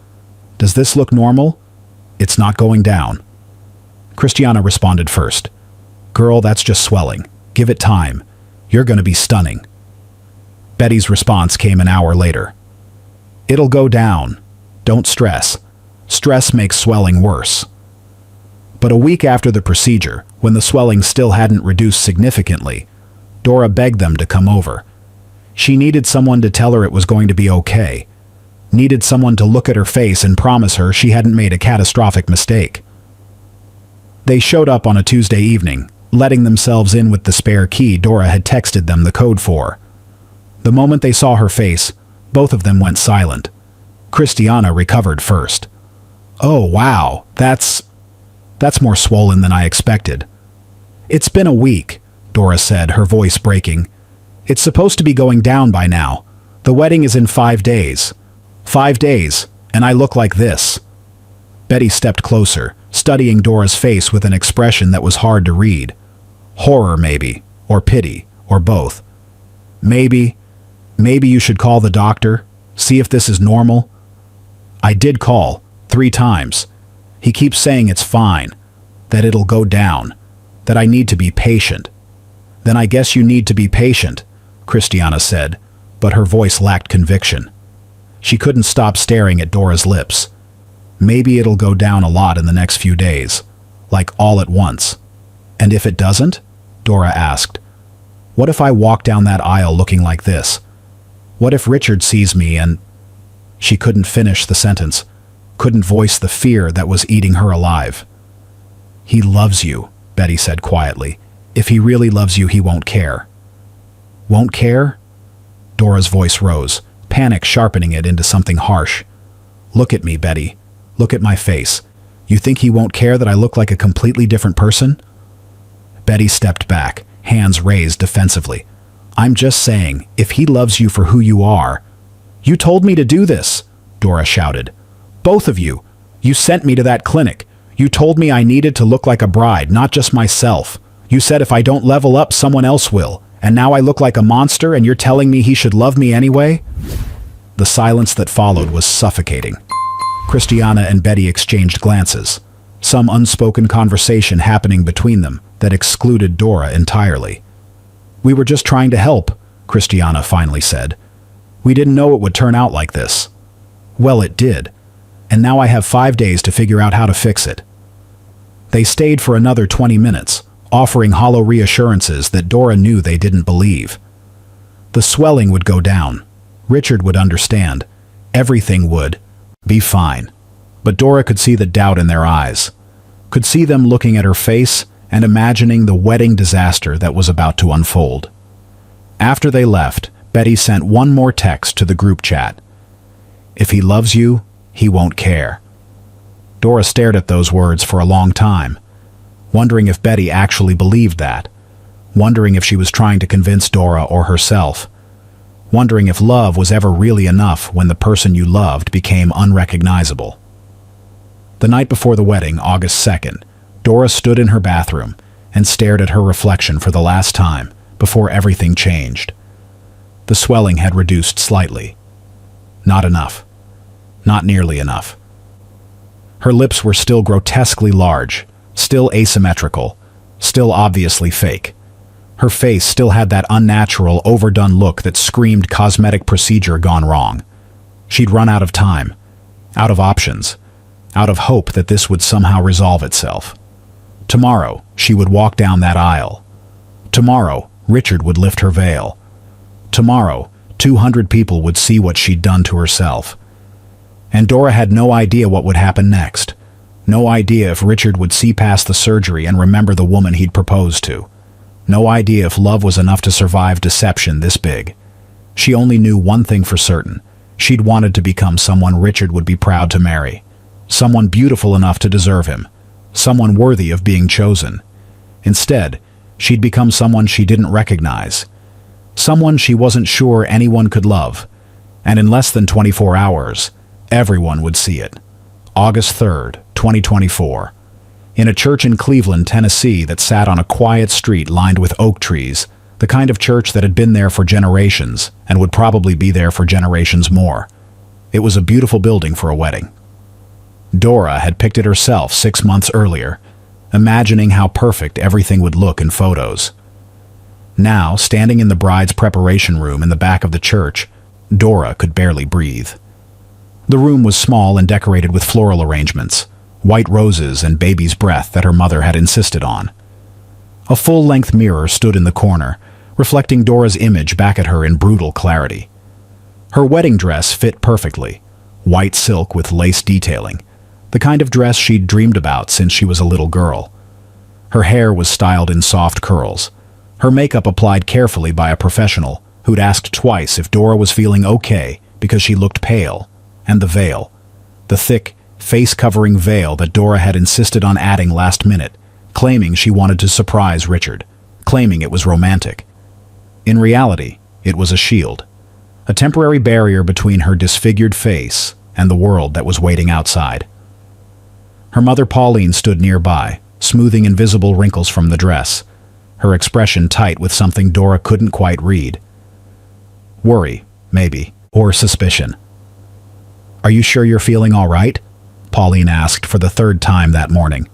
"Does this look normal? It's not going down." Christiana responded first. "Girl, that's just swelling. Give it time. You're going to be stunning." Betty's response came an hour later. "It'll go down. Don't stress. Stress makes swelling worse." But a week after the procedure, when the swelling still hadn't reduced significantly, Dora begged them to come over. She needed someone to tell her it was going to be okay. Needed someone to look at her face and promise her she hadn't made a catastrophic mistake. They showed up on a Tuesday evening, letting themselves in with the spare key Dora had texted them the code for. The moment they saw her face, both of them went silent. Christiana recovered first. "Oh, wow, that's more swollen than I expected." "It's been a week," Dora said, her voice breaking. "It's supposed to be going down by now. The wedding is in 5 days. 5 days, and I look like this." Betty stepped closer, studying Dora's face with an expression that was hard to read. Horror, maybe, or pity, or both. Maybe you should call the doctor, see if this is normal." "I did call, 3 times. He keeps saying it's fine, that it'll go down, that I need to be patient." "Then I guess you need to be patient," Christiana said, but her voice lacked conviction. She couldn't stop staring at Dora's lips. "Maybe it'll go down a lot in the next few days, like all at once." "And if it doesn't?" Dora asked. "What if I walk down that aisle looking like this? What if Richard sees me and—" She couldn't finish the sentence, couldn't voice the fear that was eating her alive. "He loves you," Betty said quietly. "If he really loves you, he won't care." "Won't care?" Dora's voice rose, panic sharpening it into something harsh. "Look at me, Betty. Look at my face. You think he won't care that I look like a completely different person?" Betty stepped back, hands raised defensively. "I'm just saying, if he loves you for who you are—" "You told me to do this," Dora shouted. "Both of you. You sent me to that clinic. You told me I needed to look like a bride, not just myself. You said if I don't level up, someone else will. And now I look like a monster and you're telling me he should love me anyway?" The silence that followed was suffocating. Christiana and Betty exchanged glances, some unspoken conversation happening between them that excluded Dora entirely. "We were just trying to help," Christiana finally said. "We didn't know it would turn out like this." "Well, it did. And now I have 5 days to figure out how to fix it." They stayed for another 20 minutes, offering hollow reassurances that Dora knew they didn't believe. The swelling would go down. Richard would understand. Everything would be fine. But Dora could see the doubt in their eyes, could see them looking at her face and imagining the wedding disaster that was about to unfold. After they left, Betty sent one more text to the group chat. "If he loves you, he won't care." Dora stared at those words for a long time, wondering if Betty actually believed that, wondering if she was trying to convince Dora or herself, wondering if love was ever really enough when the person you loved became unrecognizable. The night before the wedding, August 2nd, Dora stood in her bathroom and stared at her reflection for the last time before everything changed. The swelling had reduced slightly. Not enough. Not nearly enough. Her lips were still grotesquely large, still asymmetrical, still obviously fake. Her face still had that unnatural, overdone look that screamed cosmetic procedure gone wrong. She'd run out of time, out of options, out of hope that this would somehow resolve itself. Tomorrow, she would walk down that aisle. Tomorrow, Richard would lift her veil. Tomorrow, 200 people would see what she'd done to herself. And Dora had no idea what would happen next. No idea if Richard would see past the surgery and remember the woman he'd proposed to. No idea if love was enough to survive deception this big. She only knew one thing for certain. She'd wanted to become someone Richard would be proud to marry. Someone beautiful enough to deserve him. Someone worthy of being chosen. Instead, she'd become someone she didn't recognize. Someone she wasn't sure anyone could love. And in less than 24 hours, everyone would see it. August 3rd, 2024. In a church in Cleveland, Tennessee that sat on a quiet street lined with oak trees, the kind of church that had been there for generations and would probably be there for generations more. It was a beautiful building for a wedding. Dora had picked it herself 6 months earlier, imagining how perfect everything would look in photos. Now, standing in the bride's preparation room in the back of the church, Dora could barely breathe. The room was small and decorated with floral arrangements, white roses and baby's breath that her mother had insisted on. A full-length mirror stood in the corner, reflecting Dora's image back at her in brutal clarity. Her wedding dress fit perfectly, white silk with lace detailing, the kind of dress she'd dreamed about since she was a little girl. Her hair was styled in soft curls, her makeup applied carefully by a professional who'd asked twice if Dora was feeling okay because she looked pale, and the veil, the thick, face-covering veil that Dora had insisted on adding last minute, claiming she wanted to surprise Richard, claiming it was romantic. In reality, it was a shield, a temporary barrier between her disfigured face and the world that was waiting outside. Her mother Pauline stood nearby, smoothing invisible wrinkles from the dress, her expression tight with something Dora couldn't quite read. Worry, maybe, or suspicion. "Are you sure you're feeling all right?" Pauline asked for the third time that morning.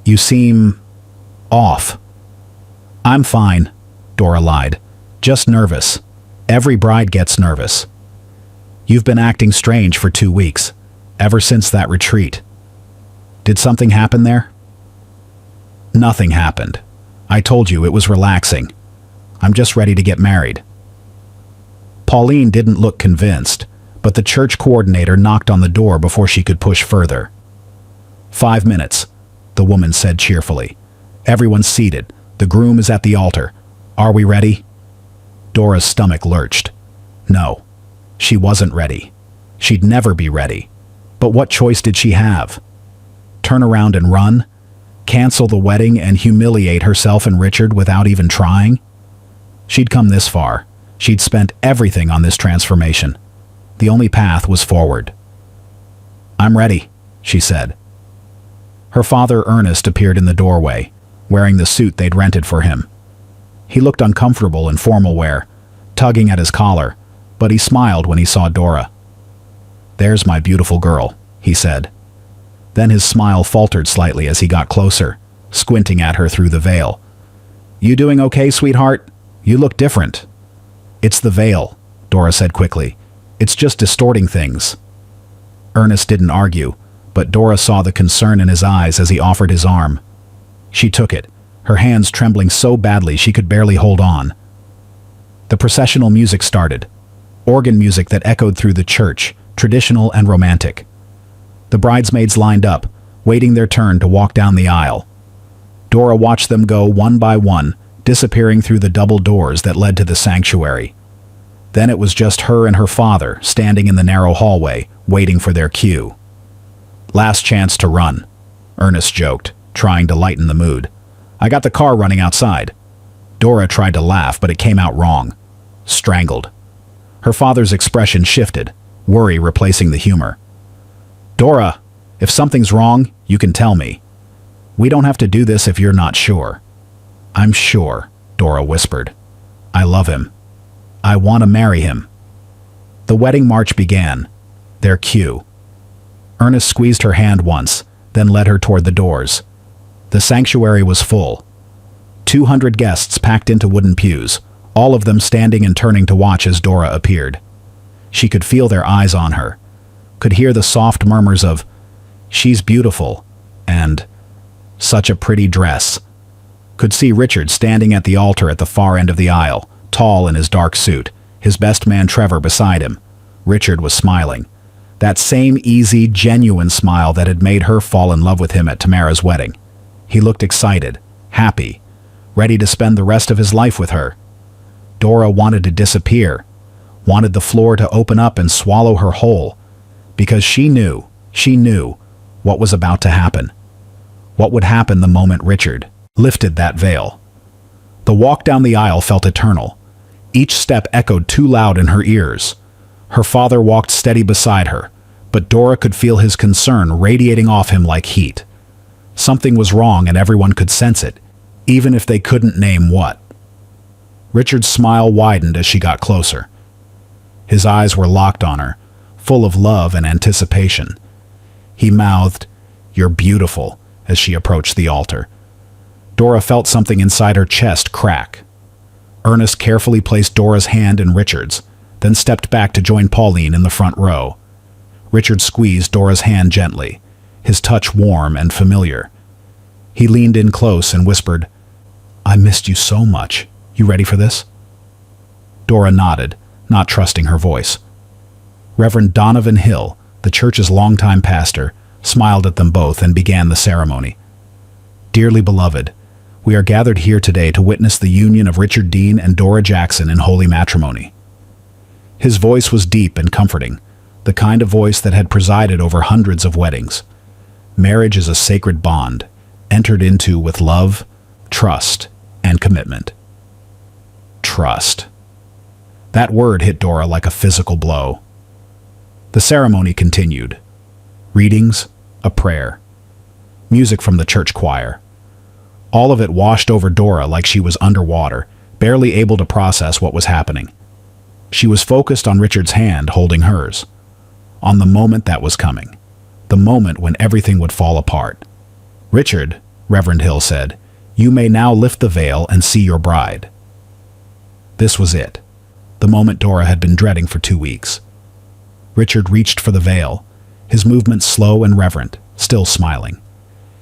"You seem off." "I'm fine," Dora lied. "Just nervous. Every bride gets nervous." "You've been acting strange for 2 weeks, ever since that retreat. Did something happen there?" "Nothing happened. I told you it was relaxing. I'm just ready to get married." Pauline didn't look convinced, but the church coordinator knocked on the door before she could push further. 5 minutes, the woman said cheerfully. "Everyone's seated. The groom is at the altar. Are we ready?" Dora's stomach lurched. No, she wasn't ready. She'd never be ready. But what choice did she have? Turn around and run? Cancel the wedding and humiliate herself and Richard without even trying? She'd come this far. She'd spent everything on this transformation. The only path was forward. "I'm ready," she said. Her father, Ernest, appeared in the doorway, wearing the suit they'd rented for him. He looked uncomfortable in formal wear, tugging at his collar, but he smiled when he saw Dora. "There's my beautiful girl," he said. Then his smile faltered slightly as he got closer, squinting at her through the veil. "You doing okay, sweetheart? You look different." "It's the veil," Dora said quickly. "It's just distorting things." Ernest didn't argue, but Dora saw the concern in his eyes as he offered his arm. She took it, her hands trembling so badly she could barely hold on. The processional music started, organ music that echoed through the church, traditional and romantic. The bridesmaids lined up, waiting their turn to walk down the aisle. Dora watched them go one by one, disappearing through the double doors that led to the sanctuary. Then it was just her and her father standing in the narrow hallway, waiting for their cue. "Last chance to run," Ernest joked, trying to lighten the mood. "I got the car running outside. Dora tried to laugh, but it came out wrong. Strangled. Her father's expression shifted, worry replacing the humor. Dora, if something's wrong, you can tell me. We don't have to do this if you're not sure. I'm sure, Dora whispered. I love him. I want to marry him. The wedding march began. Their cue. Ernest squeezed her hand once, then led her toward the doors. The sanctuary was full. 200 guests packed into wooden pews, all of them standing and turning to watch as Dora appeared. She could feel their eyes on her, could hear the soft murmurs of, "She's beautiful," and "Such a pretty dress." Could see Richard standing at the altar at the far end of the aisle, tall in his dark suit, his best man Trevor beside him. Richard was smiling. That same easy, genuine smile that had made her fall in love with him at Tamara's wedding. He looked excited, happy, ready to spend the rest of his life with her. Dora wanted to disappear, wanted the floor to open up and swallow her whole, because she knew what was about to happen. What would happen the moment Richard lifted that veil? The walk down the aisle felt eternal. Each step echoed too loud in her ears. Her father walked steady beside her, but Dora could feel his concern radiating off him like heat. Something was wrong and everyone could sense it, even if they couldn't name what. Richard's smile widened as she got closer. His eyes were locked on her, full of love and anticipation. He mouthed, "You're beautiful," as she approached the altar. Dora felt something inside her chest crack. Ernest carefully placed Dora's hand in Richard's, then stepped back to join Pauline in the front row. Richard squeezed Dora's hand gently, his touch warm and familiar. He leaned in close and whispered, "I missed you so much. You ready for this?" Dora nodded, not trusting her voice. Reverend Donovan Hill, the church's longtime pastor, smiled at them both and began the ceremony. "Dearly beloved, we are gathered here today to witness the union of Richard Dean and Dora Jackson in holy matrimony." His voice was deep and comforting, the kind of voice that had presided over hundreds of weddings. Marriage is a sacred bond, entered into with love, trust, and commitment. Trust. That word hit Dora like a physical blow. The ceremony continued. Readings, a prayer, music from the church choir. All of it washed over Dora like she was underwater, barely able to process what was happening. She was focused on Richard's hand holding hers, on the moment that was coming, the moment when everything would fall apart. "Richard," Reverend Hill said, "you may now lift the veil and see your bride." This was it, the moment Dora had been dreading for 2 weeks. Richard reached for the veil, his movements slow and reverent, still smiling.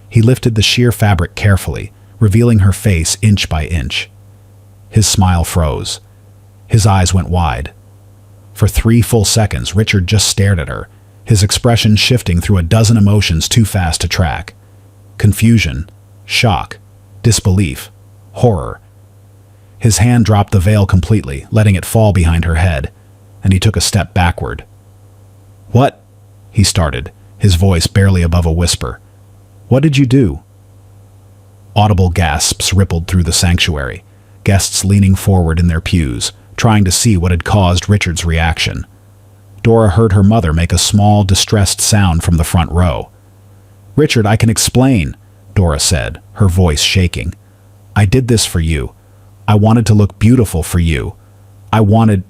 He lifted the sheer fabric carefully, revealing her face inch by inch. His smile froze. His eyes went wide. For 3 full seconds, Richard just stared at her, his expression shifting through a dozen emotions too fast to track. Confusion, shock, disbelief, horror. His hand dropped the veil completely, letting it fall behind her head, and he took a step backward. "What?" he started, his voice barely above a whisper. "What did you do?" Audible gasps rippled through the sanctuary, guests leaning forward in their pews, trying to see what had caused Richard's reaction. Dora heard her mother make a small, distressed sound from the front row. "Richard, I can explain," Dora said, her voice shaking. "I did this for you. I wanted to look beautiful for you. I wanted—"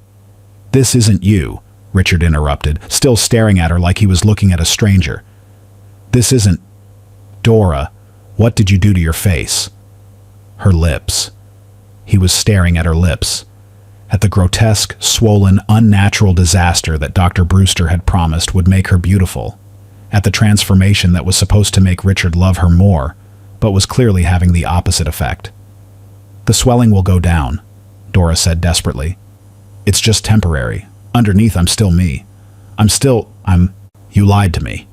"This isn't you," Richard interrupted, still staring at her like he was looking at a stranger. "This isn't— Dora, what did you do to your face?" Her lips. He was staring at her lips, at the grotesque, swollen, unnatural disaster that Dr. Brewster had promised would make her beautiful, at the transformation that was supposed to make Richard love her more, but was clearly having the opposite effect. "The swelling will go down," Dora said desperately. "It's just temporary. Underneath, I'm still me. You lied to me."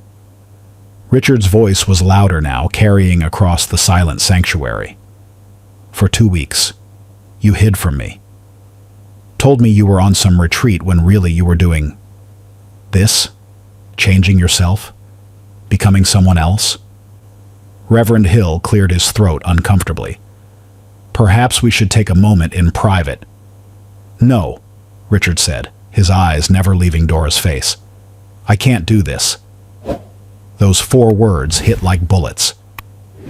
Richard's voice was louder now, carrying across the silent sanctuary. "For 2 weeks, you hid from me. Told me you were on some retreat when really you were doing this? Changing yourself? Becoming someone else?" Reverend Hill cleared his throat uncomfortably. Perhaps we should take a moment in private." "No," Richard said, his eyes never leaving Dora's face. "I can't do this." Those 4 words hit like bullets.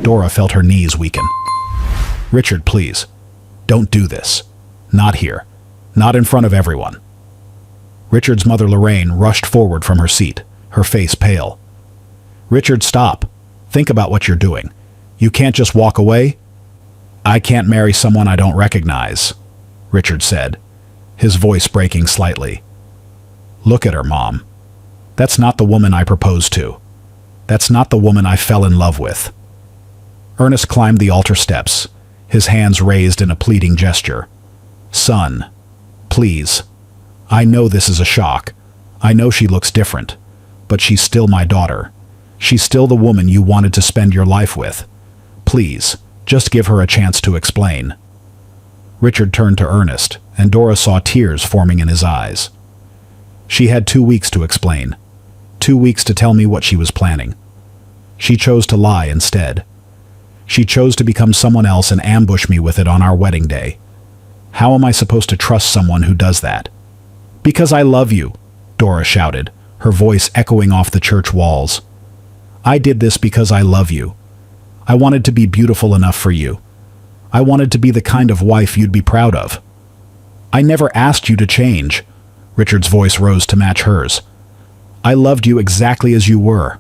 Dora felt her knees weaken. "Richard, please, don't do this. Not here. Not in front of everyone." Richard's mother Lorraine rushed forward from her seat, her face pale. "Richard, stop. Think about what you're doing. You can't just walk away." "I can't marry someone I don't recognize," Richard said, his voice breaking slightly. "Look at her, Mom. That's not the woman I proposed to. That's not the woman I fell in love with." Ernest climbed the altar steps, his hands raised in a pleading gesture. "Son, please. I know this is a shock. I know she looks different. But she's still my daughter. She's still the woman you wanted to spend your life with. Please, just give her a chance to explain." Richard turned to Ernest, and Dora saw tears forming in his eyes. "She had 2 weeks to explain. 2 weeks to tell me what she was planning. She chose to lie instead. She chose to become someone else and ambush me with it on our wedding day. How am I supposed to trust someone who does that?" "Because I love you," Dora shouted, her voice echoing off the church walls. "I did this because I love you. I wanted to be beautiful enough for you. I wanted to be the kind of wife you'd be proud of. I never asked you to change." Richard's voice rose to match hers. "I loved you exactly as you were.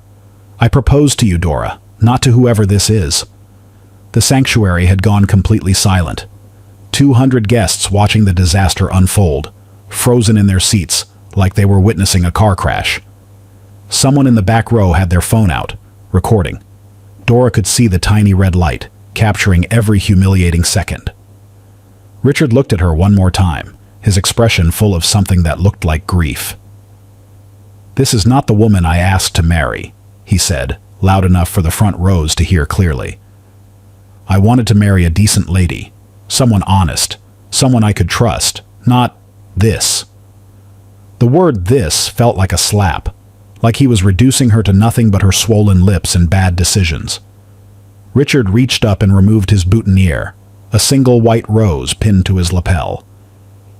I proposed to you, Dora, not to whoever this is." The sanctuary had gone completely silent. 200 guests watching the disaster unfold, frozen in their seats like they were witnessing a car crash. Someone in the back row had their phone out, recording. Dora could see the tiny red light, capturing every humiliating second. Richard looked at her one more time, his expression full of something that looked like grief. "This is not the woman I asked to marry," he said, loud enough for the front rows to hear clearly. "I wanted to marry a decent lady, someone honest, someone I could trust, not this." The word "this" felt like a slap, like he was reducing her to nothing but her swollen lips and bad decisions. Richard reached up and removed his boutonniere, a single white rose pinned to his lapel.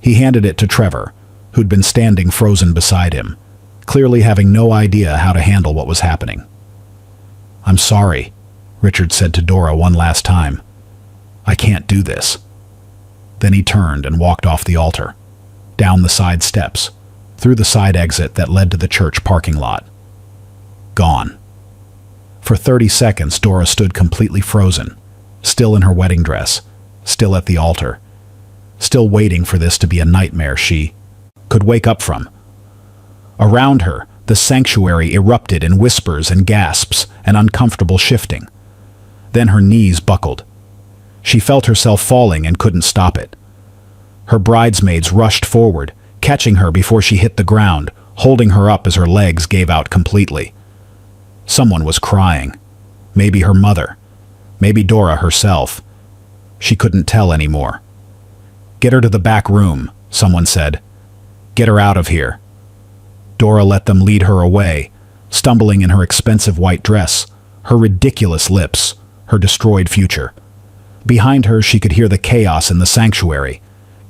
He handed it to Trevor, who'd been standing frozen beside him, clearly having no idea how to handle what was happening. "I'm sorry," Richard said to Dora one last time. "I can't do this." Then he turned and walked off the altar, down the side steps, through the side exit that led to the church parking lot. Gone. For 30 seconds, Dora stood completely frozen, still in her wedding dress, still at the altar, still waiting for this to be a nightmare she could wake up from. Around her, the sanctuary erupted in whispers and gasps and uncomfortable shifting. Then her knees buckled. She felt herself falling and couldn't stop it. Her bridesmaids rushed forward, catching her before she hit the ground, holding her up as her legs gave out completely. Someone was crying. Maybe her mother. Maybe Dora herself. She couldn't tell anymore. "Get her to the back room," someone said. "Get her out of here." Dora let them lead her away, stumbling in her expensive white dress, her ridiculous lips, her destroyed future. Behind her, she could hear the chaos in the sanctuary,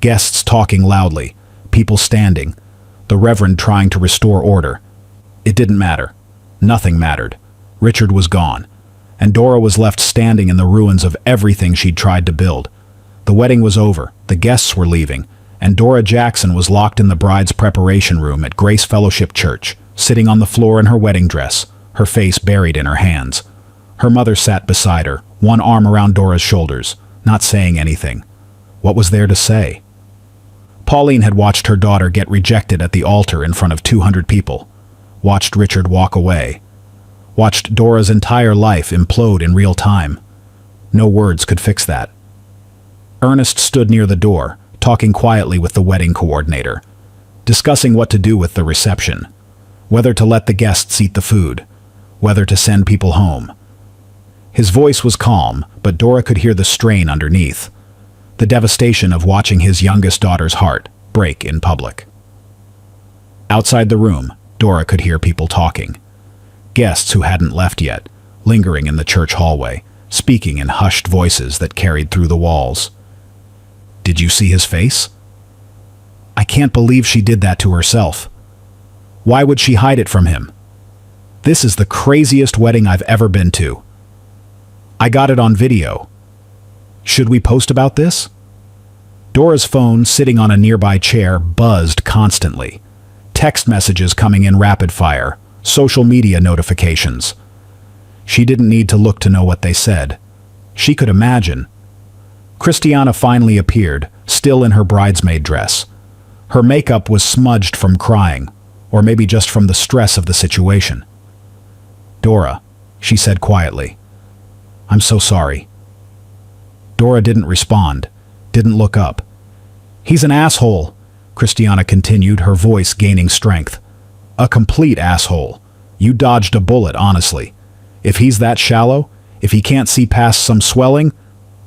guests talking loudly, people standing, the Reverend trying to restore order. It didn't matter. Nothing mattered. Richard was gone, and Dora was left standing in the ruins of everything she'd tried to build. The wedding was over, the guests were leaving, and Dora Jackson was locked in the bride's preparation room at Grace Fellowship Church, sitting on the floor in her wedding dress, her face buried in her hands. Her mother sat beside her, one arm around Dora's shoulders, not saying anything. What was there to say? Pauline had watched her daughter get rejected at the altar in front of 200 people, watched Richard walk away, watched Dora's entire life implode in real time. No words could fix that. Ernest stood near the door, talking quietly with the wedding coordinator, discussing what to do with the reception, whether to let the guests eat the food, whether to send people home. His voice was calm, but Dora could hear the strain underneath, the devastation of watching his youngest daughter's heart break in public. Outside the room, Dora could hear people talking. Guests who hadn't left yet, lingering in the church hallway, speaking in hushed voices that carried through the walls. Did you see his face? I can't believe she did that to herself. Why would she hide it from him? This is the craziest wedding I've ever been to. I got it on video. Should we post about this? Dora's phone, sitting on a nearby chair, buzzed constantly. Text messages coming in rapid fire, social media notifications. She didn't need to look to know what they said. She could imagine. Christiana finally appeared, still in her bridesmaid dress. Her makeup was smudged from crying, or maybe just from the stress of the situation. Dora, she said quietly. I'm so sorry. Dora didn't respond, didn't look up. He's an asshole, Christiana continued, her voice gaining strength. A complete asshole. You dodged a bullet, honestly. If he's that shallow, if he can't see past some swelling,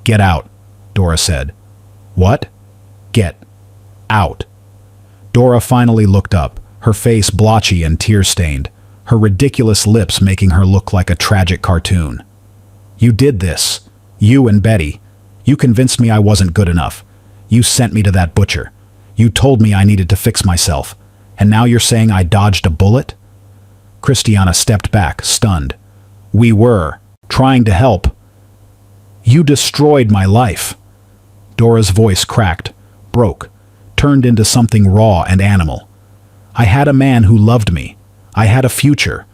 get out, Dora said. What? Get out. Dora finally looked up, her face blotchy and tear-stained, her ridiculous lips making her look like a tragic cartoon. You did this. You and Betty. You convinced me I wasn't good enough. You sent me to that butcher. You told me I needed to fix myself. And now you're saying I dodged a bullet? Christiana stepped back, stunned. We were trying to help. You destroyed my life. Dora's voice cracked, broke, turned into something raw and animal. I had a man who loved me. I had a future.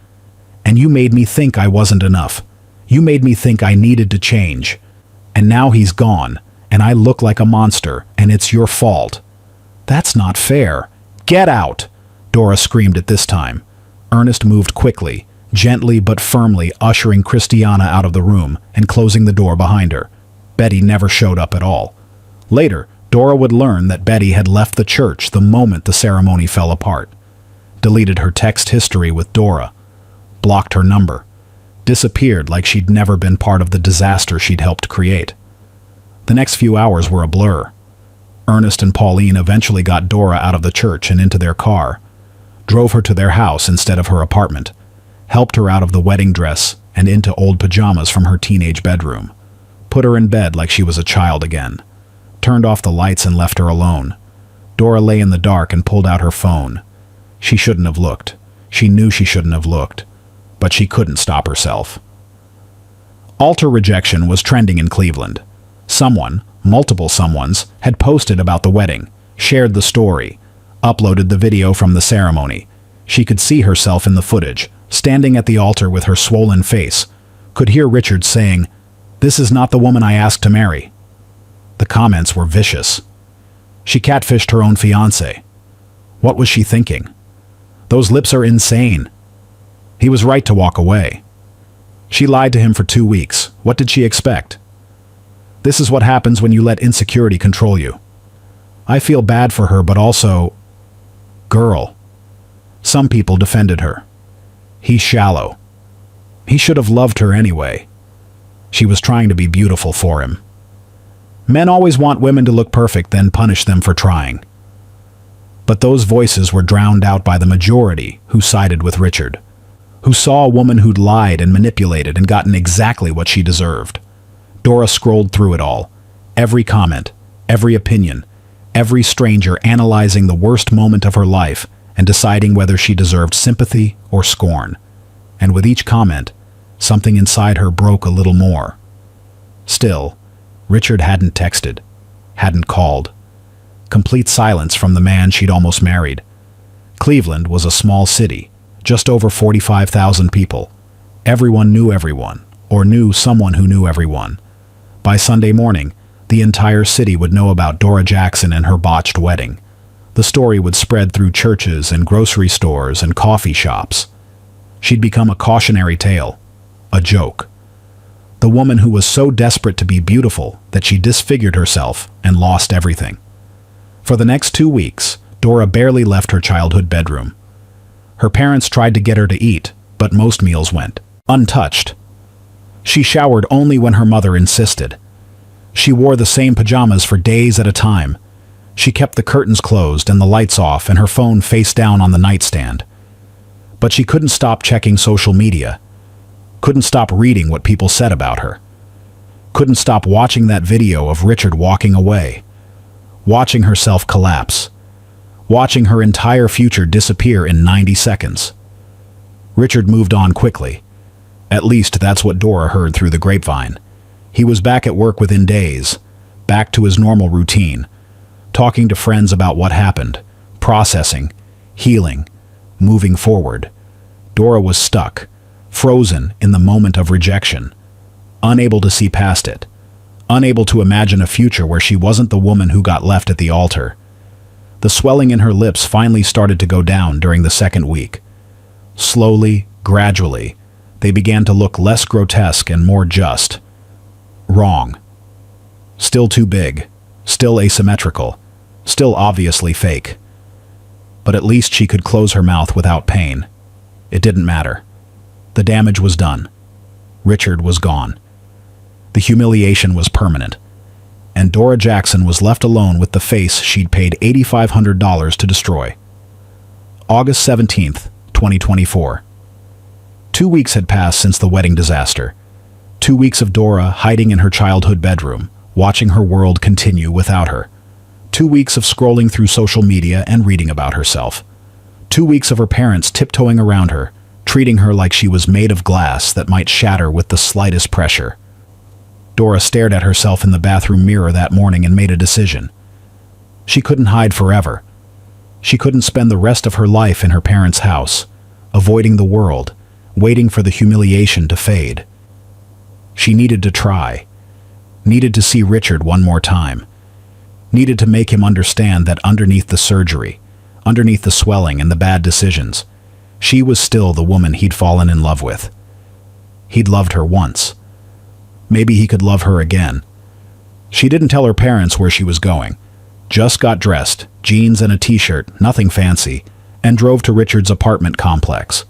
And you made me think I wasn't enough. You made me think I needed to change. And now he's gone, and I look like a monster, and it's your fault. That's not fair. Get out! Dora screamed at this time. Ernest moved quickly, gently but firmly ushering Christiana out of the room and closing the door behind her. Betty never showed up at all. Later, Dora would learn that Betty had left the church the moment the ceremony fell apart. Deleted her text history with Dora. Blocked her number. Disappeared like she'd never been part of the disaster she'd helped create. The next few hours were a blur. Ernest and Pauline eventually got Dora out of the church and into their car, drove her to their house instead of her apartment, helped her out of the wedding dress and into old pajamas from her teenage bedroom, put her in bed like she was a child again, turned off the lights and left her alone. Dora lay in the dark and pulled out her phone. She shouldn't have looked. She knew she shouldn't have looked. But she couldn't stop herself. Altar rejection was trending in Cleveland. Someone, multiple someones, had posted about the wedding, shared the story, uploaded the video from the ceremony. She could see herself in the footage, standing at the altar with her swollen face, could hear Richard saying, "This is not the woman I asked to marry." The comments were vicious. She catfished her own fiancé. What was she thinking? Those lips are insane. He was right to walk away. She lied to him for 2 weeks. What did she expect? This is what happens when you let insecurity control you. I feel bad for her, but also... Girl. Some people defended her. He's shallow. He should have loved her anyway. She was trying to be beautiful for him. Men always want women to look perfect, then punish them for trying. But those voices were drowned out by the majority who sided with Richard, who saw a woman who'd lied and manipulated and gotten exactly what she deserved. Dora scrolled through it all, every comment, every opinion, every stranger analyzing the worst moment of her life and deciding whether she deserved sympathy or scorn. And with each comment, something inside her broke a little more. Still, Richard hadn't texted, hadn't called. Complete silence from the man she'd almost married. Cleveland was a small city, just over 45,000 people. Everyone knew everyone, or knew someone who knew everyone. By Sunday morning, the entire city would know about Dora Jackson and her botched wedding. The story would spread through churches and grocery stores and coffee shops. She'd become a cautionary tale, a joke. The woman who was so desperate to be beautiful that she disfigured herself and lost everything. For the next 2 weeks, Dora barely left her childhood bedroom. Her parents tried to get her to eat, but most meals went untouched. She showered only when her mother insisted. She wore the same pajamas for days at a time. She kept the curtains closed and the lights off and her phone face down on the nightstand. But she couldn't stop checking social media. Couldn't stop reading what people said about her. Couldn't stop watching that video of Richard walking away. watching herself collapse, watching her entire future disappear in 90 seconds. Richard moved on quickly. At least that's what Dora heard through the grapevine. He was back at work within days, back to his normal routine, talking to friends about what happened, processing, healing, moving forward. Dora was stuck, frozen in the moment of rejection, unable to see past it, unable to imagine a future where she wasn't the woman who got left at the altar. The swelling in her lips finally started to go down during the second week. Slowly, gradually, they began to look less grotesque and more just. Wrong. Still too big, still asymmetrical, still obviously fake. But at least she could close her mouth without pain. It didn't matter. The damage was done. Richard was gone. The humiliation was permanent. And Dora Jackson was left alone with the face she'd paid $8,500 to destroy. August 17th, 2024. 2 weeks had passed since the wedding disaster. 2 weeks of Dora hiding in her childhood bedroom, watching her world continue without her. 2 weeks of scrolling through social media and reading about herself. 2 weeks of her parents tiptoeing around her, treating her like she was made of glass that might shatter with the slightest pressure. Dora stared at herself in the bathroom mirror that morning and made a decision. She couldn't hide forever. She couldn't spend the rest of her life in her parents' house, avoiding the world, waiting for the humiliation to fade. She needed to try, needed to see Richard one more time, needed to make him understand that underneath the surgery, underneath the swelling and the bad decisions, she was still the woman he'd fallen in love with. He'd loved her once. Maybe he could love her again. She didn't tell her parents where she was going. Just got dressed, jeans and a t-shirt, nothing fancy, and drove to Richard's apartment complex.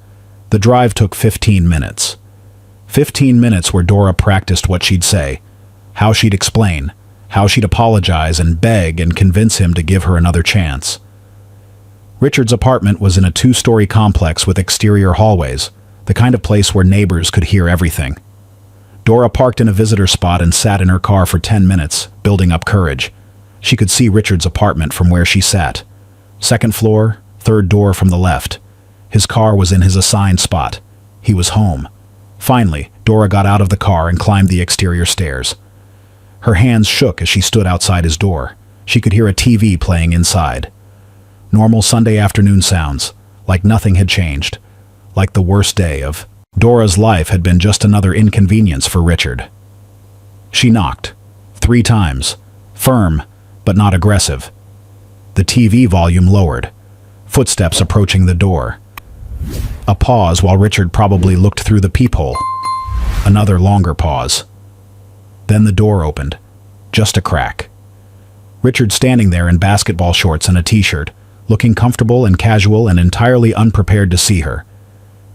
The drive took 15 minutes. 15 minutes where Dora practiced what she'd say, how she'd explain, how she'd apologize and beg and convince him to give her another chance. Richard's apartment was in a 2-story complex with exterior hallways, the kind of place where neighbors could hear everything. Dora parked in a visitor spot and sat in her car for 10 minutes, building up courage. She could see Richard's apartment from where she sat. 2nd floor, 3rd door from the left. His car was in his assigned spot. He was home. Finally, Dora got out of the car and climbed the exterior stairs. Her hands shook as she stood outside his door. She could hear a TV playing inside. Normal Sunday afternoon sounds, like nothing had changed, like the worst day of Dora's life had been just another inconvenience for Richard. She knocked 3 times, firm but not aggressive. The TV volume lowered, footsteps approaching the door. A pause while Richard probably looked through the peephole. Another longer pause. Then the door opened, just a crack. Richard standing there in basketball shorts and a t-shirt, looking comfortable and casual and entirely unprepared to see her.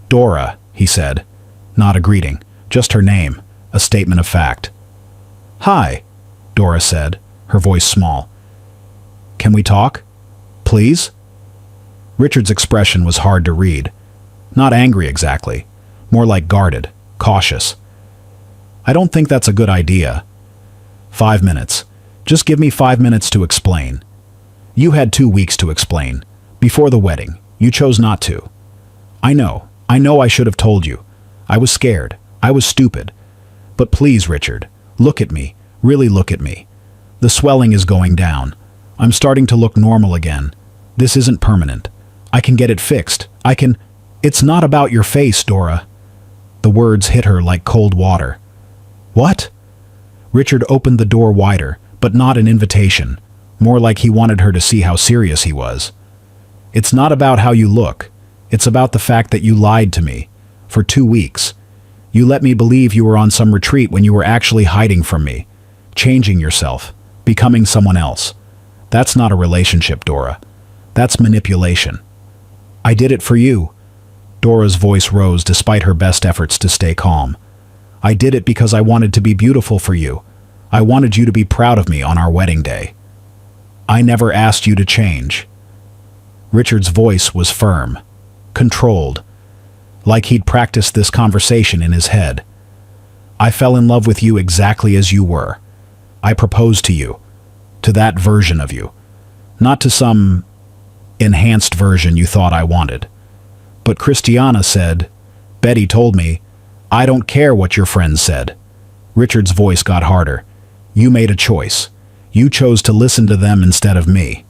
"Dora," he said. Not a greeting, just her name, a statement of fact. "Hi," Dora said, her voice small. "Can we talk? Please?" Richard's expression was hard to read. Not angry exactly, more like guarded, cautious. "I don't think that's a good idea." 5 minutes. Just give me 5 minutes to explain. You had 2 weeks to explain. Before the wedding, you chose not to. I know I should have told you. I was scared. I was stupid. But please, Richard, look at me. Really look at me. The swelling is going down. I'm starting to look normal again. This isn't permanent. I can get it fixed. It's not about your face, Dora. The words hit her like cold water. What? Richard opened the door wider, but not an invitation. More like he wanted her to see how serious he was. It's not about how you look. It's about the fact that you lied to me. For 2 weeks. You let me believe you were on some retreat when you were actually hiding from me. Changing yourself. Becoming someone else. That's not a relationship, Dora. That's manipulation. I did it for you. Dora's voice rose despite her best efforts to stay calm. I did it because I wanted to be beautiful for you. I wanted you to be proud of me on our wedding day. I never asked you to change. Richard's voice was firm, controlled, like he'd practiced this conversation in his head. I fell in love with you exactly as you were. I proposed to you, to that version of you. Not to some enhanced version you thought I wanted. But Christiana said, Betty told me, I don't care what your friends said. Richard's voice got harder. You made a choice. You chose to listen to them instead of me.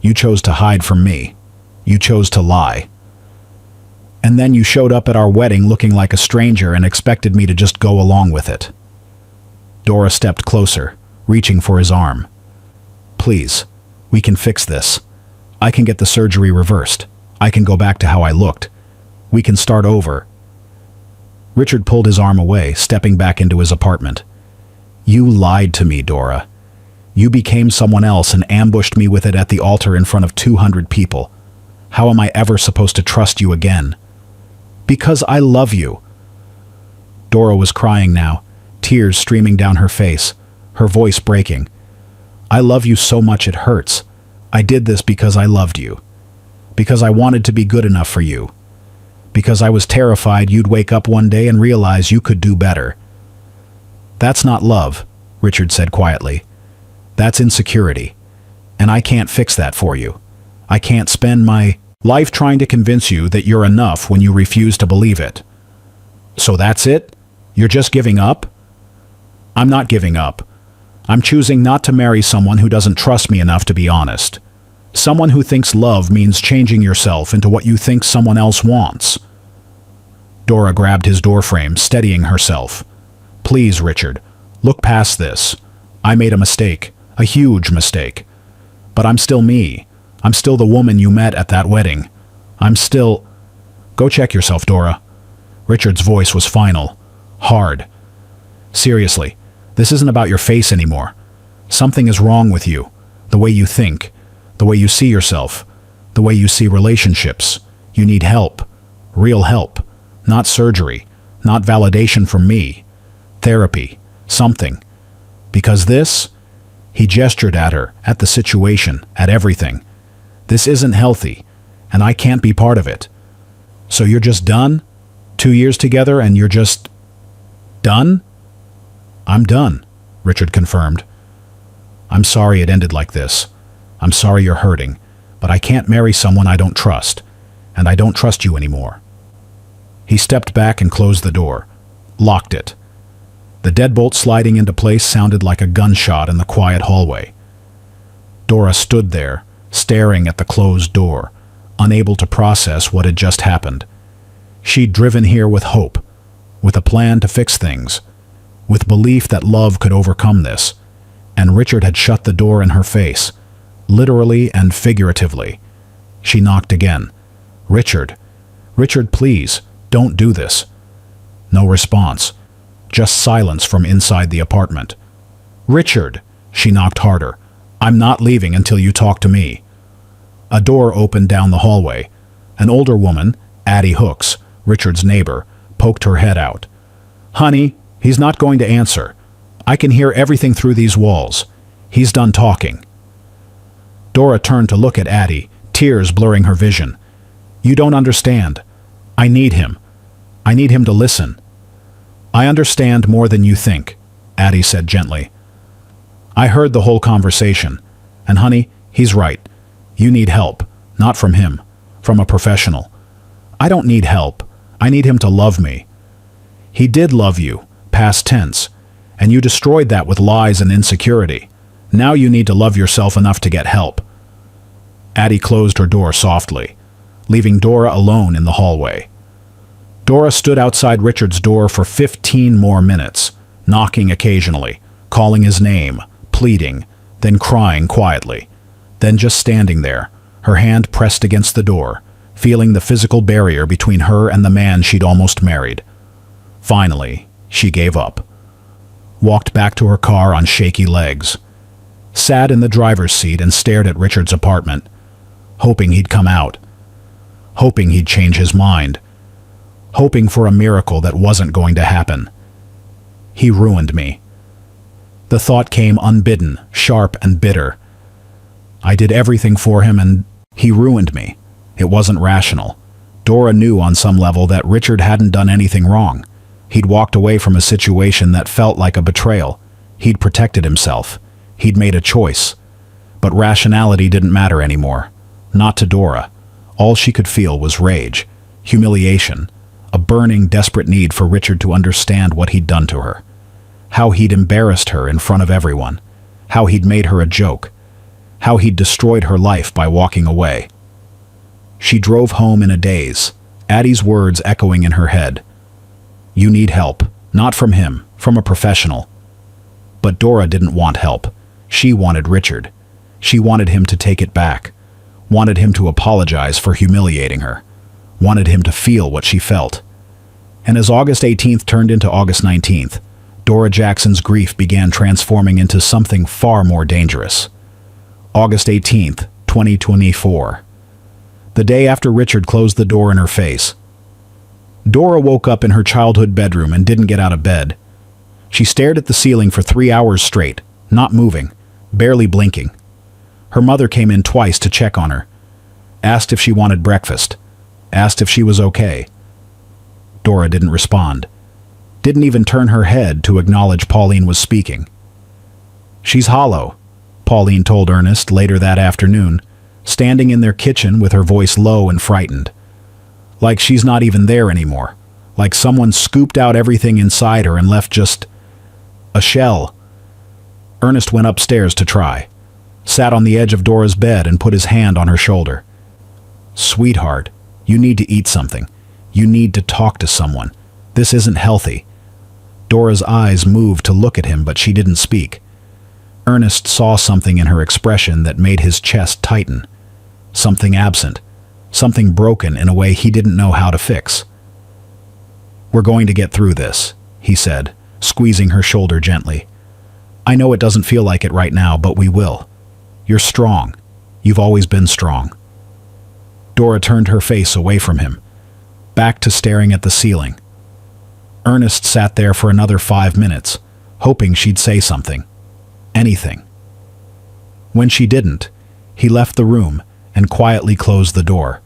You chose to hide from me. You chose to lie. And then you showed up at our wedding looking like a stranger and expected me to just go along with it. Dora stepped closer, reaching for his arm. Please, we can fix this. I can get the surgery reversed. I can go back to how I looked. We can start over. Richard pulled his arm away, stepping back into his apartment. You lied to me, Dora. You became someone else and ambushed me with it at the altar in front of 200 people. How am I ever supposed to trust you again? Because I love you. Dora was crying now, tears streaming down her face, her voice breaking. I love you so much it hurts. I did this because I loved you. Because I wanted to be good enough for you. Because I was terrified you'd wake up one day and realize you could do better. That's not love, Richard said quietly. That's insecurity. And I can't fix that for you. I can't spend my life trying to convince you that you're enough when you refuse to believe it. So that's it? You're just giving up? I'm not giving up. I'm choosing not to marry someone who doesn't trust me enough to be honest. Someone who thinks love means changing yourself into what you think someone else wants. Dora grabbed his doorframe, steadying herself. Please, Richard, look past this. I made a mistake, a huge mistake. But I'm still me. I'm still the woman you met at that wedding. I'm still... Go check yourself, Dora. Richard's voice was final, hard. Seriously, this isn't about your face anymore. Something is wrong with you. The way you think, the way you see yourself, the way you see relationships. You need help. Real help. Not surgery. Not validation from me. Therapy. Something. Because this... He gestured at her, at the situation, at everything. This isn't healthy, and I can't be part of it. So you're just done? 2 years together and you're just... done? I'm done, Richard confirmed. I'm sorry it ended like this. I'm sorry you're hurting, but I can't marry someone I don't trust, and I don't trust you anymore. He stepped back and closed the door, locked it. The deadbolt sliding into place sounded like a gunshot in the quiet hallway. Dora stood there, staring at the closed door, unable to process what had just happened. She'd driven here with hope, with a plan to fix things, with belief that love could overcome this, and Richard had shut the door in her face, literally and figuratively. She knocked again. Richard, please, don't do this. No response. Just silence from inside the apartment. Richard, she knocked harder. I'm not leaving until you talk to me. A door opened down the hallway. An older woman, Addie Hooks, Richard's neighbor, poked her head out. Honey, he's not going to answer. I can hear everything through these walls. He's done talking. Dora turned to look at Addie, tears blurring her vision. You don't understand. I need him. I need him to listen. I understand more than you think, Addie said gently. I heard the whole conversation, and honey, he's right. You need help, not from him, from a professional. I don't need help. I need him to love me. He did love you, past tense, and you destroyed that with lies and insecurity. Now you need to love yourself enough to get help. Addie closed her door softly, leaving Dora alone in the hallway. Dora stood outside Richard's door for 15 more minutes, knocking occasionally, calling his name, pleading, then crying quietly, then just standing there, her hand pressed against the door, feeling the physical barrier between her and the man she'd almost married. Finally, she gave up, walked back to her car on shaky legs, sat in the driver's seat and stared at Richard's apartment, hoping he'd come out, hoping he'd change his mind, hoping for a miracle that wasn't going to happen. He ruined me. The thought came unbidden, sharp and bitter. I did everything for him and he ruined me. It wasn't rational. Dora knew on some level that Richard hadn't done anything wrong. He'd walked away from a situation that felt like a betrayal. He'd protected himself. He'd made a choice. But rationality didn't matter anymore. Not to Dora. All she could feel was rage, humiliation, a burning, desperate need for Richard to understand what he'd done to her. How he'd embarrassed her in front of everyone. How he'd made her a joke. How he'd destroyed her life by walking away. She drove home in a daze, Addie's words echoing in her head. You need help, not from him, from a professional. But Dora didn't want help. She wanted Richard. She wanted him to take it back. Wanted him to apologize for humiliating her. Wanted him to feel what she felt. And as August 18th turned into August 19th, Dora Jackson's grief began transforming into something far more dangerous. August 18th, 2024. The day after Richard closed the door in her face. Dora woke up in her childhood bedroom and didn't get out of bed. She stared at the ceiling for 3 hours straight, not moving, barely blinking. Her mother came in twice to check on her. Asked if she wanted breakfast. Asked if she was okay. Dora didn't respond. Didn't even turn her head to acknowledge Pauline was speaking. She's hollow, Pauline told Ernest later that afternoon, standing in their kitchen with her voice low and frightened. Like she's not even there anymore. Like someone scooped out everything inside her and left just a shell. Ernest went upstairs to try. Sat on the edge of Dora's bed and put his hand on her shoulder. Sweetheart, you need to eat something. You need to talk to someone. This isn't healthy. Dora's eyes moved to look at him, but she didn't speak. Ernest saw something in her expression that made his chest tighten. Something absent. Something broken in a way he didn't know how to fix. We're going to get through this, he said, squeezing her shoulder gently. I know it doesn't feel like it right now, but we will. You're strong. You've always been strong. Dora turned her face away from him, back to staring at the ceiling. Ernest sat there for another 5 minutes, hoping she'd say something. Anything. When she didn't, he left the room and quietly closed the door.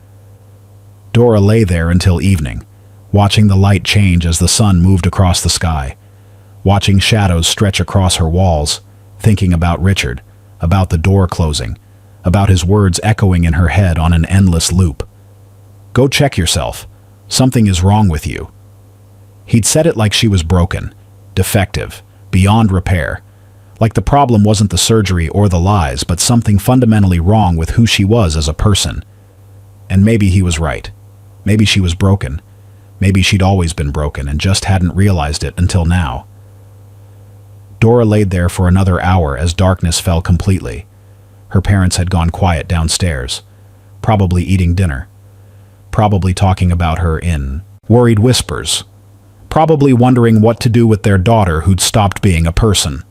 Dora lay there until evening, watching the light change as the sun moved across the sky, watching shadows stretch across her walls, thinking about Richard, about the door closing, about his words echoing in her head on an endless loop. Go check yourself. Something is wrong with you. He'd said it like she was broken, defective, beyond repair, like the problem wasn't the surgery or the lies, but something fundamentally wrong with who she was as a person. And maybe he was right. Maybe she was broken. Maybe she'd always been broken and just hadn't realized it until now. Dora laid there for another hour as darkness fell completely. Her parents had gone quiet downstairs, probably eating dinner, probably talking about her in worried whispers, probably wondering what to do with their daughter who'd stopped being a person.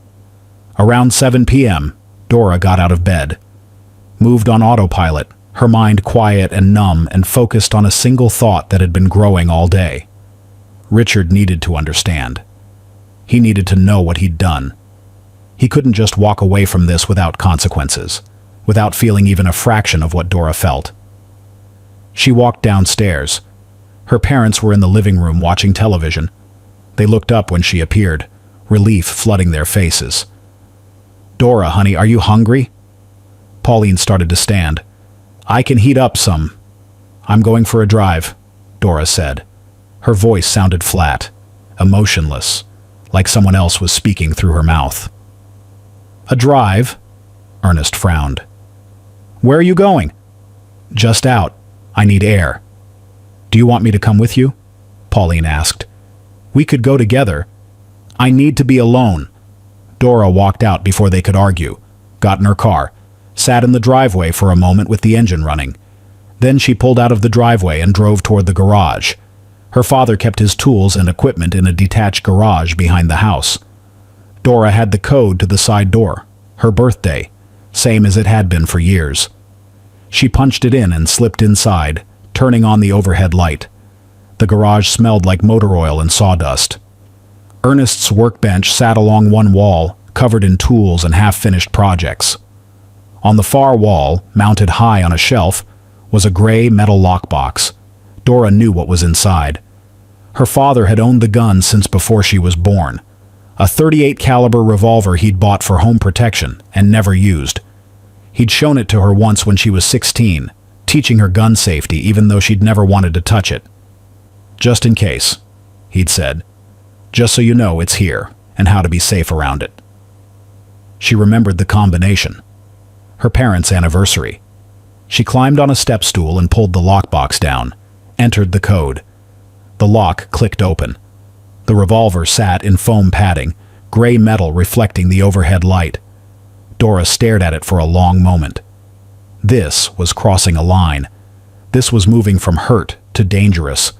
Around 7 p.m., Dora got out of bed, moved on autopilot, her mind quiet and numb and focused on a single thought that had been growing all day. Richard needed to understand. He needed to know what he'd done. He couldn't just walk away from this without consequences, without feeling even a fraction of what Dora felt. She walked downstairs. Her parents were in the living room watching television. They looked up when she appeared, relief flooding their faces. Dora, honey, are you hungry? Pauline started to stand. I can heat up some. I'm going for a drive, Dora said. Her voice sounded flat, emotionless, like someone else was speaking through her mouth. A drive? Ernest frowned. Where are you going? Just out. I need air. Do you want me to come with you? Pauline asked. We could go together. I need to be alone. Dora walked out before they could argue, got in her car, sat in the driveway for a moment with the engine running. Then she pulled out of the driveway and drove toward the garage. Her father kept his tools and equipment in a detached garage behind the house. Dora had the code to the side door, her birthday, same as it had been for years. She punched it in and slipped inside, turning on the overhead light. The garage smelled like motor oil and sawdust. Ernest's workbench sat along one wall, covered in tools and half-finished projects. On the far wall, mounted high on a shelf, was a gray metal lockbox. Dora knew what was inside. Her father had owned the gun since before she was born. A .38 caliber revolver he'd bought for home protection and never used. He'd shown it to her once when she was 16, teaching her gun safety even though she'd never wanted to touch it. "Just in case," he'd said. "Just so you know it's here, and how to be safe around it." She remembered the combination. Her parents' anniversary. She climbed on a step stool and pulled the lockbox down, entered the code. The lock clicked open. The revolver sat in foam padding, gray metal reflecting the overhead light. Dora stared at it for a long moment. This was crossing a line. This was moving from hurt to dangerous.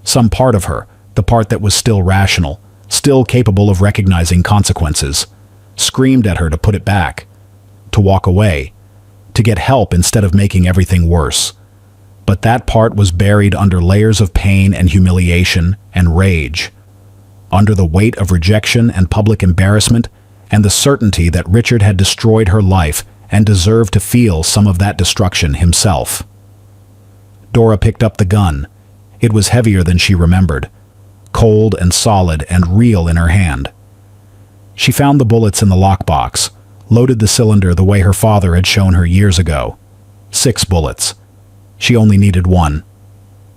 Some part of her, the part that was still rational, still capable of recognizing consequences, screamed at her to put it back, to walk away, to get help instead of making everything worse. But that part was buried under layers of pain and humiliation and rage, under the weight of rejection and public embarrassment, and the certainty that Richard had destroyed her life and deserved to feel some of that destruction himself. Dora picked up the gun. It was heavier than she remembered, cold and solid and real in her hand. She found the bullets in the lockbox, loaded the cylinder the way her father had shown her years ago. 6 bullets. She only needed 1.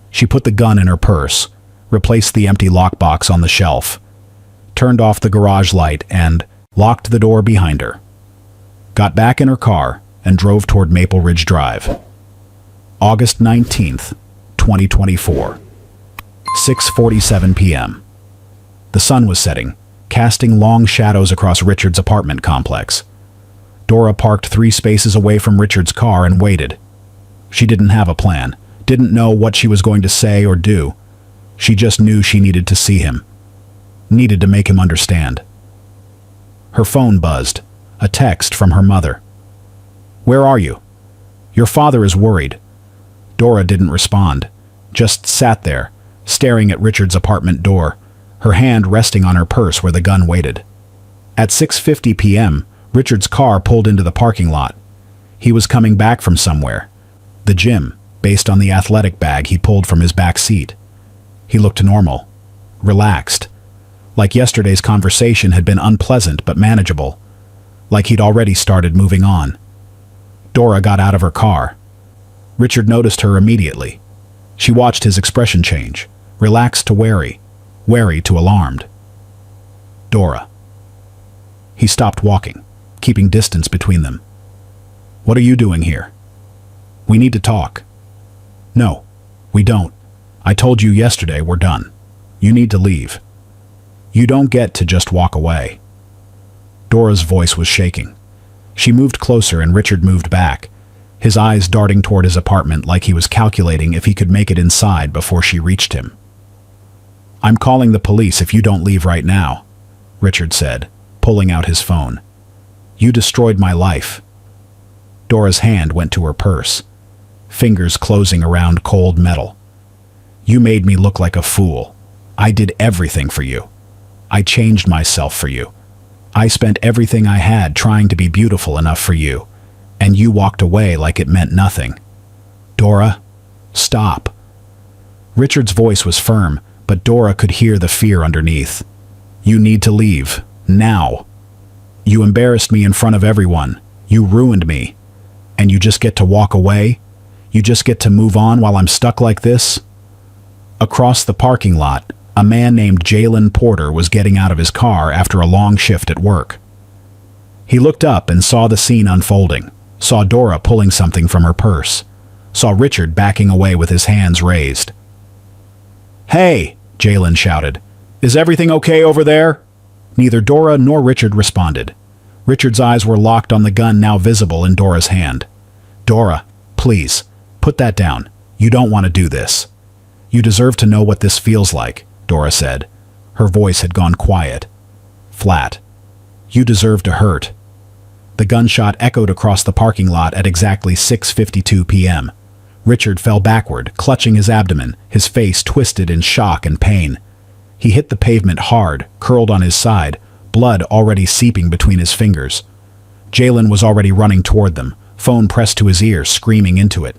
She put the gun in her purse, replaced the empty lockbox on the shelf, turned off the garage light and locked the door behind her. Got back in her car and drove toward Maple Ridge Drive. August 19th, 2024. 6:47 p.m. The sun was setting, casting long shadows across Richard's apartment complex. Dora parked 3 spaces away from Richard's car and waited. She didn't have a plan, didn't know what she was going to say or do. She just knew she needed to see him, needed to make him understand. Her phone buzzed, a text from her mother. "Where are you? Your father is worried." Dora didn't respond, just sat there, staring at Richard's apartment door, her hand resting on her purse where the gun waited. At 6:50 p.m., Richard's car pulled into the parking lot. He was coming back from somewhere. The gym, based on the athletic bag he pulled from his back seat. He looked normal, relaxed, like yesterday's conversation had been unpleasant but manageable, like he'd already started moving on. Dora got out of her car. Richard noticed her immediately. She watched his expression change, relaxed to wary, wary to alarmed. "Dora." He stopped walking, keeping distance between them. "What are you doing here?" "We need to talk." "No, we don't. I told you yesterday we're done. You need to leave. You don't get to just walk away." Dora's voice was shaking. She moved closer and Richard moved back, his eyes darting toward his apartment like he was calculating if he could make it inside before she reached him. "I'm calling the police if you don't leave right now," Richard said, pulling out his phone. "You destroyed my life." Dora's hand went to her purse, fingers closing around cold metal. "You made me look like a fool. I did everything for you. I changed myself for you. I spent everything I had trying to be beautiful enough for you, and you walked away like it meant nothing. Dora, stop." Richard's voice was firm, but Dora could hear the fear underneath. "You need to leave, now. You embarrassed me in front of everyone. You ruined me. And you just get to walk away? You just get to move on while I'm stuck like this?" Across the parking lot, a man named Jalen Porter was getting out of his car after a long shift at work. He looked up and saw the scene unfolding, saw Dora pulling something from her purse, saw Richard backing away with his hands raised. "Hey!" Jalen shouted. "Is everything okay over there?" Neither Dora nor Richard responded. Richard's eyes were locked on the gun now visible in Dora's hand. "Dora, please, put that down. You don't want to do this." "You deserve to know what this feels like," Dora said. Her voice had gone quiet, flat. "You deserve to hurt." The gunshot echoed across the parking lot at exactly 6:52 p.m. Richard fell backward, clutching his abdomen, his face twisted in shock and pain. He hit the pavement hard, curled on his side, blood already seeping between his fingers. Jalen was already running toward them, phone pressed to his ear, screaming into it.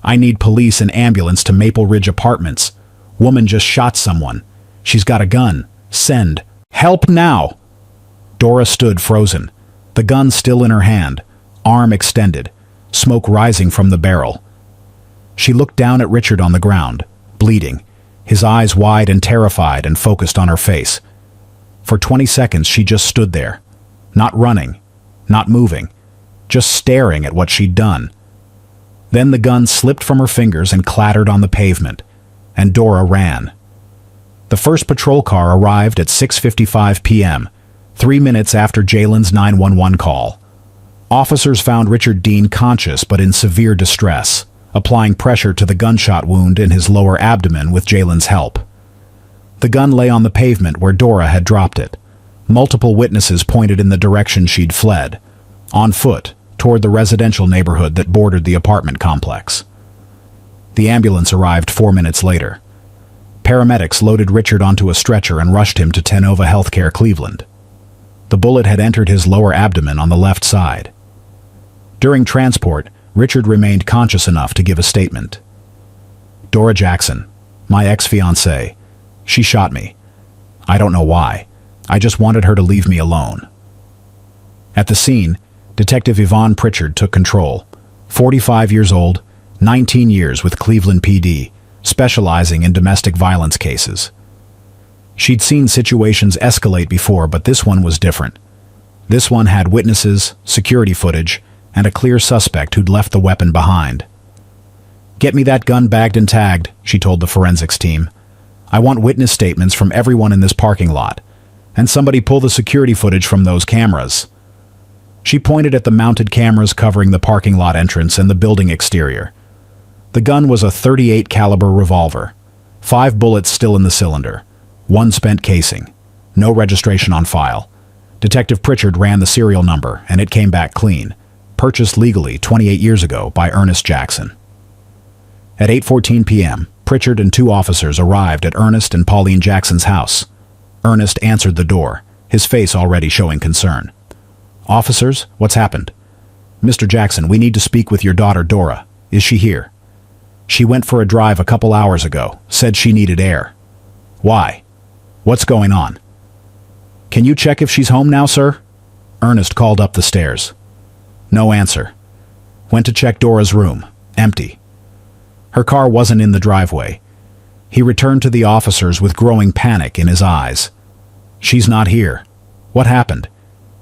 "I need police and ambulance to Maple Ridge Apartments. Woman just shot someone. She's got a gun. Send. Help now!" Dora stood frozen, the gun still in her hand, arm extended, smoke rising from the barrel. She looked down at Richard on the ground, bleeding, his eyes wide and terrified and focused on her face. For 20 seconds she just stood there, not running, not moving, just staring at what she'd done. Then the gun slipped from her fingers and clattered on the pavement, and Dora ran. The first patrol car arrived at 6:55 p.m., 3 minutes after Jalen's 911 call. Officers found Richard Dean conscious but in severe distress, applying pressure to the gunshot wound in his lower abdomen with Jalen's help. The gun lay on the pavement where Dora had dropped it. Multiple witnesses pointed in the direction she'd fled, on foot, toward the residential neighborhood that bordered the apartment complex. The ambulance arrived 4 minutes later. Paramedics loaded Richard onto a stretcher and rushed him to Tenova Healthcare Cleveland. The bullet had entered his lower abdomen on the left side. During transport, Richard remained conscious enough to give a statement. "Dora Jackson, my ex-fiancée. She shot me. I don't know why. I just wanted her to leave me alone." At the scene, Detective Yvonne Pritchard took control. 45 years old, 19 years with Cleveland PD, specializing in domestic violence cases. She'd seen situations escalate before, but this one was different. This one had witnesses, security footage, and a clear suspect who'd left the weapon behind. "Get me that gun bagged and tagged," she told the forensics team. "I want witness statements from everyone in this parking lot. And somebody pull the security footage from those cameras." She pointed at the mounted cameras covering the parking lot entrance and the building exterior. The gun was a .38 caliber revolver. 5 bullets still in the cylinder. 1 spent casing. No registration on file. Detective Pritchard ran the serial number, and it came back clean. Purchased legally 28 years ago by Ernest Jackson. At 8:14 p.m., Pritchard and 2 officers arrived at Ernest and Pauline Jackson's house. Ernest answered the door, his face already showing concern. "Officers, what's happened?" "Mr. Jackson, we need to speak with your daughter Dora. Is she here?" "She went for a drive a couple hours ago, said she needed air." "Why? What's going on?" "Can you check if she's home now, sir?" Ernest called up the stairs. No answer. Went to check Dora's room. Empty. Her car wasn't in the driveway. He returned to the officers with growing panic in his eyes. "She's not here. What happened?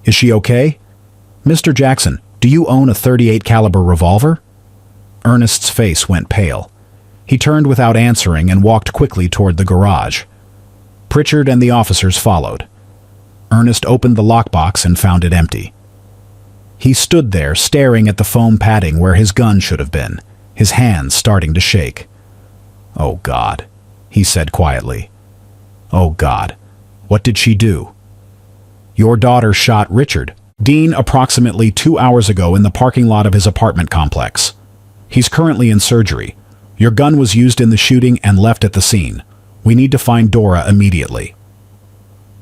Is she okay?" "Mr. Jackson, do you own a .38 caliber revolver?" Ernest's face went pale. He turned without answering and walked quickly toward the garage. Pritchard and the officers followed. Ernest opened the lockbox and found it empty. He stood there staring at the foam padding where his gun should have been, his hands starting to shake. "Oh God," he said quietly. "Oh God, what did she do?" "Your daughter shot Richard Dean approximately 2 hours ago in the parking lot of his apartment complex. He's currently in surgery. Your gun was used in the shooting and left at the scene. We need to find Dora immediately."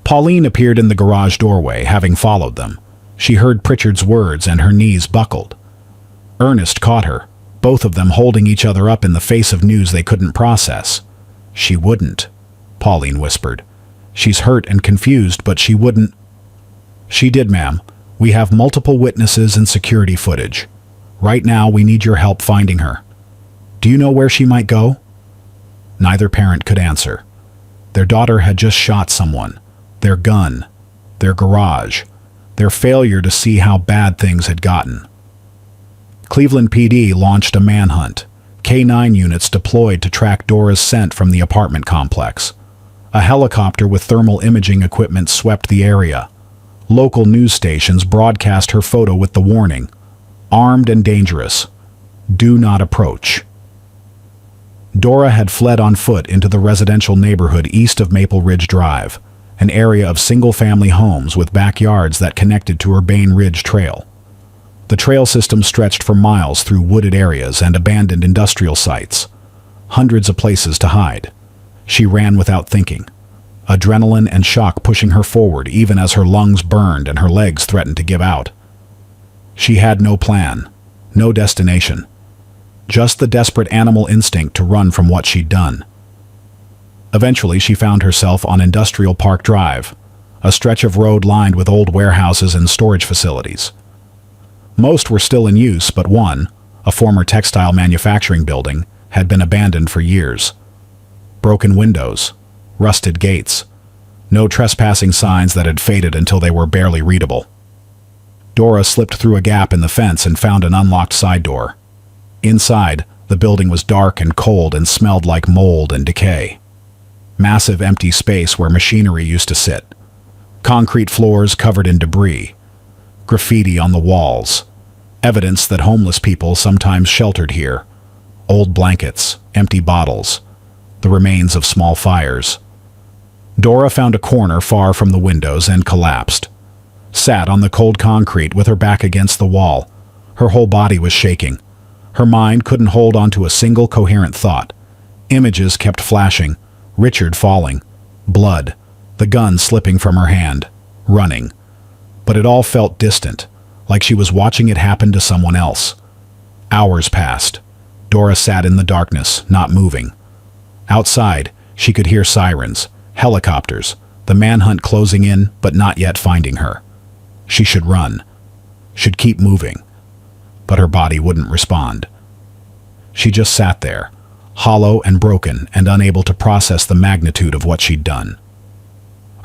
Pauline appeared in the garage doorway, having followed them. She heard Pritchard's words and her knees buckled. Ernest caught her, both of them holding each other up in the face of news they couldn't process. "She wouldn't," Pauline whispered. "She's hurt and confused, but she wouldn't." "She did, ma'am. We have multiple witnesses and security footage. Right now, we need your help finding her. Do you know where she might go?" Neither parent could answer. Their daughter had just shot someone. Their gun. Their garage. Their failure to see how bad things had gotten. Cleveland PD launched a manhunt. K-9 units deployed to track Dora's scent from the apartment complex. A helicopter with thermal imaging equipment swept the area. Local news stations broadcast her photo with the warning, "Armed and dangerous. Do not approach." Dora had fled on foot into the residential neighborhood east of Maple Ridge Drive, an area of single-family homes with backyards that connected to Urbane Ridge Trail. The trail system stretched for miles through wooded areas and abandoned industrial sites. Hundreds of places to hide. She ran without thinking, adrenaline and shock pushing her forward even as her lungs burned and her legs threatened to give out. She had no plan, no destination. Just the desperate animal instinct to run from what she'd done. Eventually, she found herself on Industrial Park Drive, a stretch of road lined with old warehouses and storage facilities. Most were still in use, but one, a former textile manufacturing building, had been abandoned for years. Broken windows, rusted gates, no trespassing signs that had faded until they were barely readable. Dora slipped through a gap in the fence and found an unlocked side door. Inside, the building was dark and cold and smelled like mold and decay. Massive empty space where machinery used to sit. Concrete floors covered in debris. Graffiti on the walls. Evidence that homeless people sometimes sheltered here. Old blankets, empty bottles, the remains of small fires. Dora found a corner far from the windows and collapsed. Sat on the cold concrete with her back against the wall. Her whole body was shaking. Her mind couldn't hold on to a single coherent thought. Images kept flashing. Richard falling. Blood. The gun slipping from her hand. Running. But it all felt distant, like she was watching it happen to someone else. Hours passed. Dora sat in the darkness, not moving. Outside, she could hear sirens, helicopters, the manhunt closing in but not yet finding her. She should run. Should keep moving. But her body wouldn't respond. She just sat there, hollow and broken and unable to process the magnitude of what she'd done.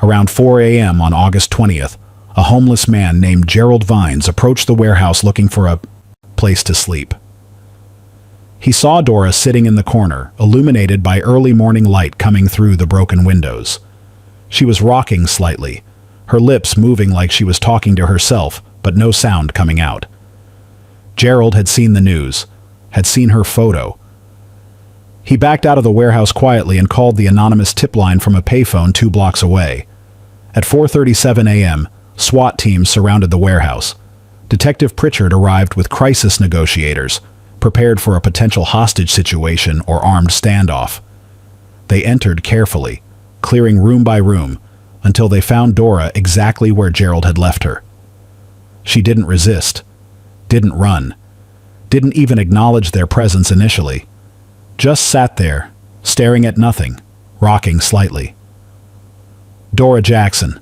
Around 4 a.m. on August 20th, a homeless man named Gerald Vines approached the warehouse looking for a place to sleep. He saw Dora sitting in the corner, illuminated by early morning light coming through the broken windows. She was rocking slightly, her lips moving like she was talking to herself, but no sound coming out. Gerald had seen the news, had seen her photo. He backed out of the warehouse quietly and called the anonymous tip line from a payphone 2 blocks away. At 4:37 a.m., SWAT teams surrounded the warehouse. Detective Pritchard arrived with crisis negotiators, prepared for a potential hostage situation or armed standoff. They entered carefully, clearing room by room, until they found Dora exactly where Gerald had left her. She didn't resist, didn't run, didn't even acknowledge their presence initially. Just sat there, staring at nothing, rocking slightly. "Dora Jackson,"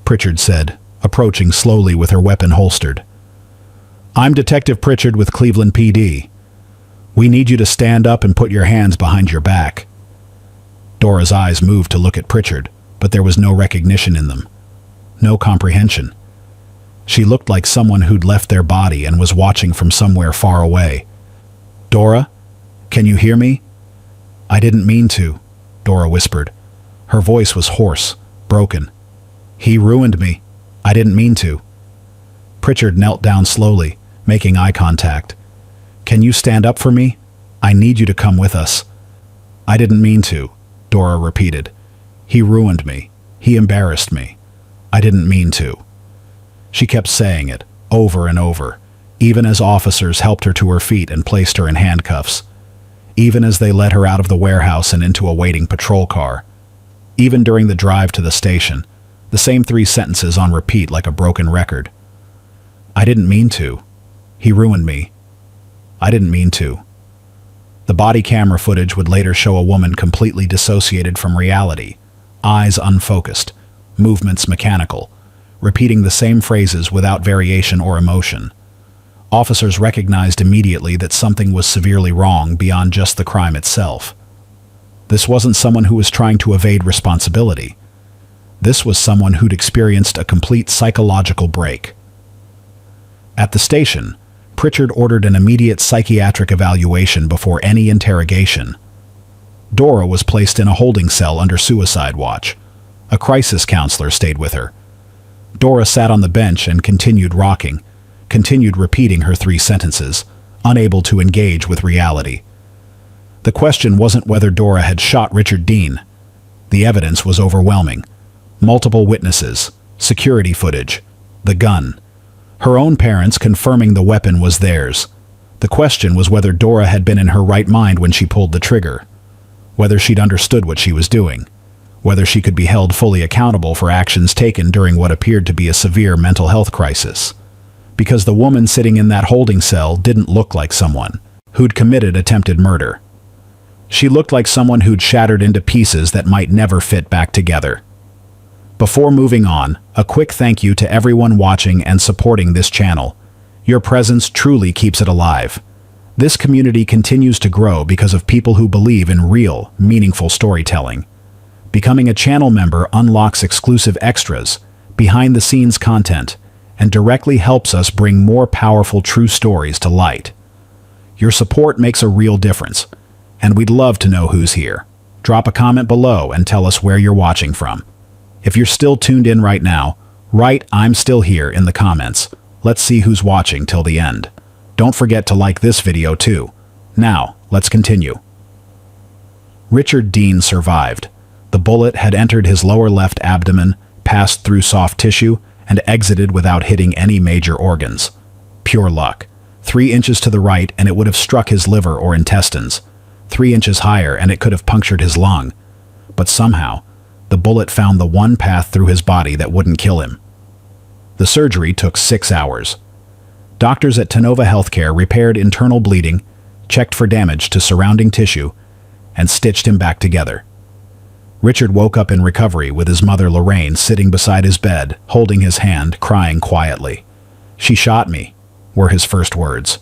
Pritchard said, approaching slowly with her weapon holstered. "I'm Detective Pritchard with Cleveland PD. We need you to stand up and put your hands behind your back." Dora's eyes moved to look at Pritchard, but there was no recognition in them. No comprehension. She looked like someone who'd left their body and was watching from somewhere far away. "Dora? Can you hear me?" "I didn't mean to," Dora whispered. Her voice was hoarse, broken. "He ruined me. I didn't mean to." Pritchard knelt down slowly, making eye contact. "Can you stand up for me? I need you to come with us." "I didn't mean to," Dora repeated. "He ruined me. He embarrassed me. I didn't mean to." She kept saying it, over and over, even as officers helped her to her feet and placed her in handcuffs. Even as they led her out of the warehouse and into a waiting patrol car. Even during the drive to the station, the same 3 sentences on repeat like a broken record. "I didn't mean to. He ruined me. I didn't mean to." The body camera footage would later show a woman completely dissociated from reality, eyes unfocused, movements mechanical, repeating the same phrases without variation or emotion. Officers recognized immediately that something was severely wrong beyond just the crime itself. This wasn't someone who was trying to evade responsibility. This was someone who'd experienced a complete psychological break. At the station, Pritchard ordered an immediate psychiatric evaluation before any interrogation. Dora was placed in a holding cell under suicide watch. A crisis counselor stayed with her. Dora sat on the bench and continued rocking, continued repeating her 3 sentences, unable to engage with reality. The question wasn't whether Dora had shot Richard Dean. The evidence was overwhelming. Multiple witnesses, security footage, the gun. Her own parents confirming the weapon was theirs. The question was whether Dora had been in her right mind when she pulled the trigger. Whether she'd understood what she was doing. Whether she could be held fully accountable for actions taken during what appeared to be a severe mental health crisis. Because the woman sitting in that holding cell didn't look like someone who'd committed attempted murder. She looked like someone who'd shattered into pieces that might never fit back together. Before moving on, a quick thank you to everyone watching and supporting this channel. Your presence truly keeps it alive. This community continues to grow because of people who believe in real, meaningful storytelling. Becoming a channel member unlocks exclusive extras, behind-the-scenes content, and directly helps us bring more powerful true stories to light. Your support makes a real difference, and we'd love to know who's here. Drop a comment below and tell us where you're watching from. If you're still tuned in right now, write "I'm still here" in the comments. Let's see who's watching till the end. Don't forget to like this video too. Now, let's continue. Richard Dean survived. The bullet had entered his lower left abdomen, passed through soft tissue, and exited without hitting any major organs. Pure luck. 3 inches to the right and it would have struck his liver or intestines. 3 inches higher and it could have punctured his lung. But somehow, the bullet found the one path through his body that wouldn't kill him. The surgery took 6 hours. Doctors at Tenova Healthcare repaired internal bleeding, checked for damage to surrounding tissue, and stitched him back together. Richard woke up in recovery with his mother Lorraine sitting beside his bed, holding his hand, crying quietly. "She shot me," were his first words.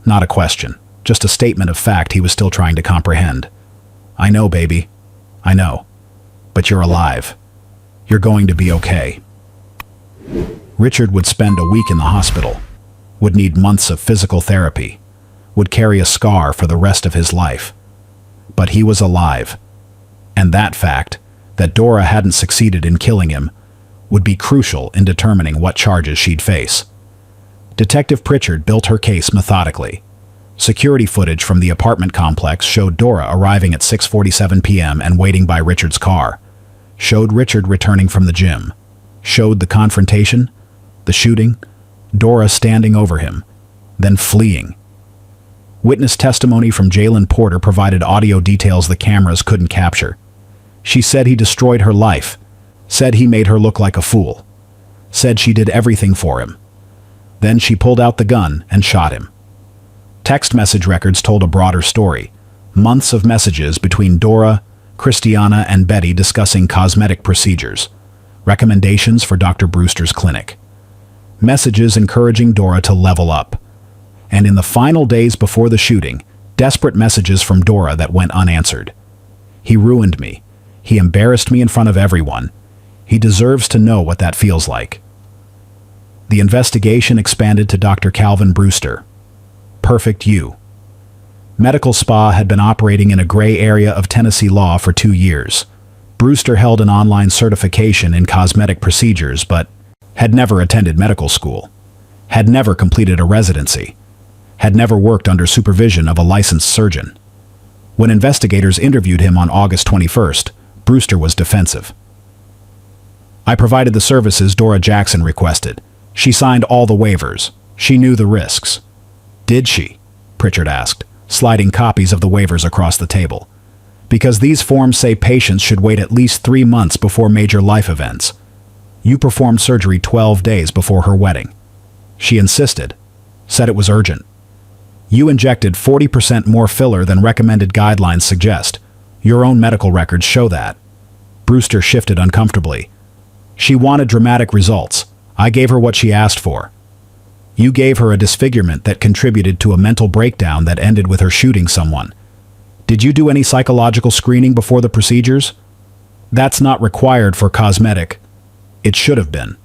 Not a question, just a statement of fact he was still trying to comprehend. "I know, baby. I know. But you're alive. You're going to be okay." Richard would spend a week in the hospital, would need months of physical therapy, would carry a scar for the rest of his life. But he was alive. And that fact, that Dora hadn't succeeded in killing him, would be crucial in determining what charges she'd face. Detective Pritchard built her case methodically. Security footage from the apartment complex showed Dora arriving at 6:47 p.m. and waiting by Richard's car. Showed Richard returning from the gym. Showed the confrontation, the shooting, Dora standing over him, then fleeing. Witness testimony from Jalen Porter provided audio details the cameras couldn't capture. She said he destroyed her life, said he made her look like a fool, said she did everything for him. Then she pulled out the gun and shot him. Text message records told a broader story. Months of messages between Dora, Christiana, and Betty discussing cosmetic procedures, recommendations for Dr. Brewster's clinic. Messages encouraging Dora to level up. And in the final days before the shooting, desperate messages from Dora that went unanswered. "He ruined me. He embarrassed me in front of everyone. He deserves to know what that feels like." The investigation expanded to Dr. Calvin Brewster. Perfect You. Medical Spa had been operating in a gray area of Tennessee law for 2 years. Brewster held an online certification in cosmetic procedures but had never attended medical school, had never completed a residency, had never worked under supervision of a licensed surgeon. When investigators interviewed him on August 21st, Brewster was defensive. "I provided the services Dora Jackson requested. She signed all the waivers. She knew the risks." "Did she?" Pritchard asked, sliding copies of the waivers across the table. "Because these forms say patients should wait at least 3 months before major life events. You performed surgery 12 days before her wedding. She insisted, said it was urgent. You injected 40% more filler than recommended guidelines suggest. Your own medical records show that." Brewster shifted uncomfortably. "She wanted dramatic results. I gave her what she asked for. You gave her a disfigurement that contributed to a mental breakdown that ended with her shooting someone. Did you do any psychological screening before the procedures? That's not required for cosmetic. It should have been."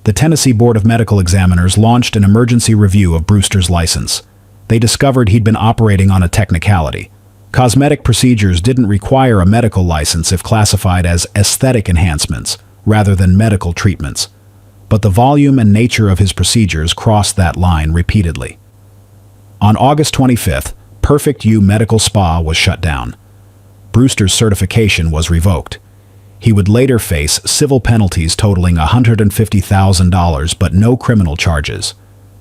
The Tennessee Board of Medical Examiners launched an emergency review of Brewster's license. They discovered he'd been operating on a technicality. Cosmetic procedures didn't require a medical license if classified as aesthetic enhancements rather than medical treatments. But the volume and nature of his procedures crossed that line repeatedly. On August 25th, Perfect You Medical Spa was shut down. Brewster's certification was revoked. He would later face civil penalties totaling $150,000 but no criminal charges.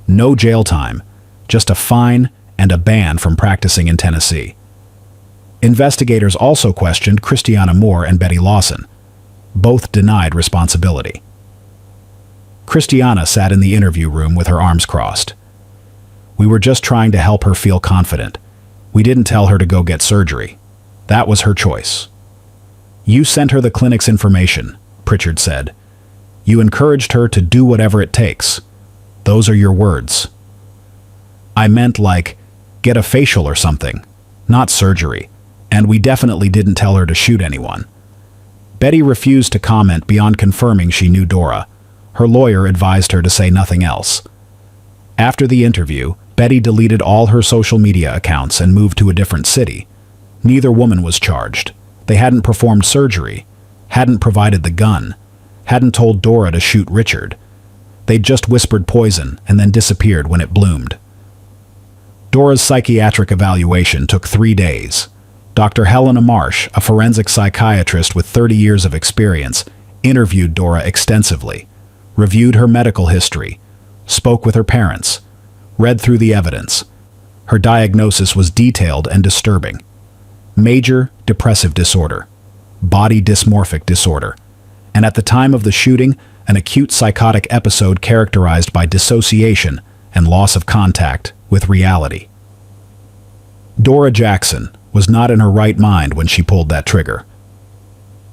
No jail time, just a fine and a ban from practicing in Tennessee. Investigators also questioned Christiana Moore and Betty Lawson. Both denied responsibility. Christiana sat in the interview room with her arms crossed. "We were just trying to help her feel confident. We didn't tell her to go get surgery. That was her choice." "You sent her the clinic's information," Pritchard said. "You encouraged her to do whatever it takes. Those are your words." I meant like, get a facial or something, not surgery. And we definitely didn't tell her to shoot anyone. Betty refused to comment beyond confirming she knew Dora. Her lawyer advised her to say nothing else. After the interview, Betty deleted all her social media accounts and moved to a different city. Neither woman was charged. They hadn't performed surgery, hadn't provided the gun, hadn't told Dora to shoot Richard. They'd just whispered poison and then disappeared when it bloomed. Dora's psychiatric evaluation took 3 days. Dr. Helena Marsh, a forensic psychiatrist with 30 years of experience, interviewed Dora extensively, reviewed her medical history, spoke with her parents, read through the evidence. Her diagnosis was detailed and disturbing. Major depressive disorder, body dysmorphic disorder, and at the time of the shooting, an acute psychotic episode characterized by dissociation and loss of contact with reality. Dora Jackson was not in her right mind when she pulled that trigger.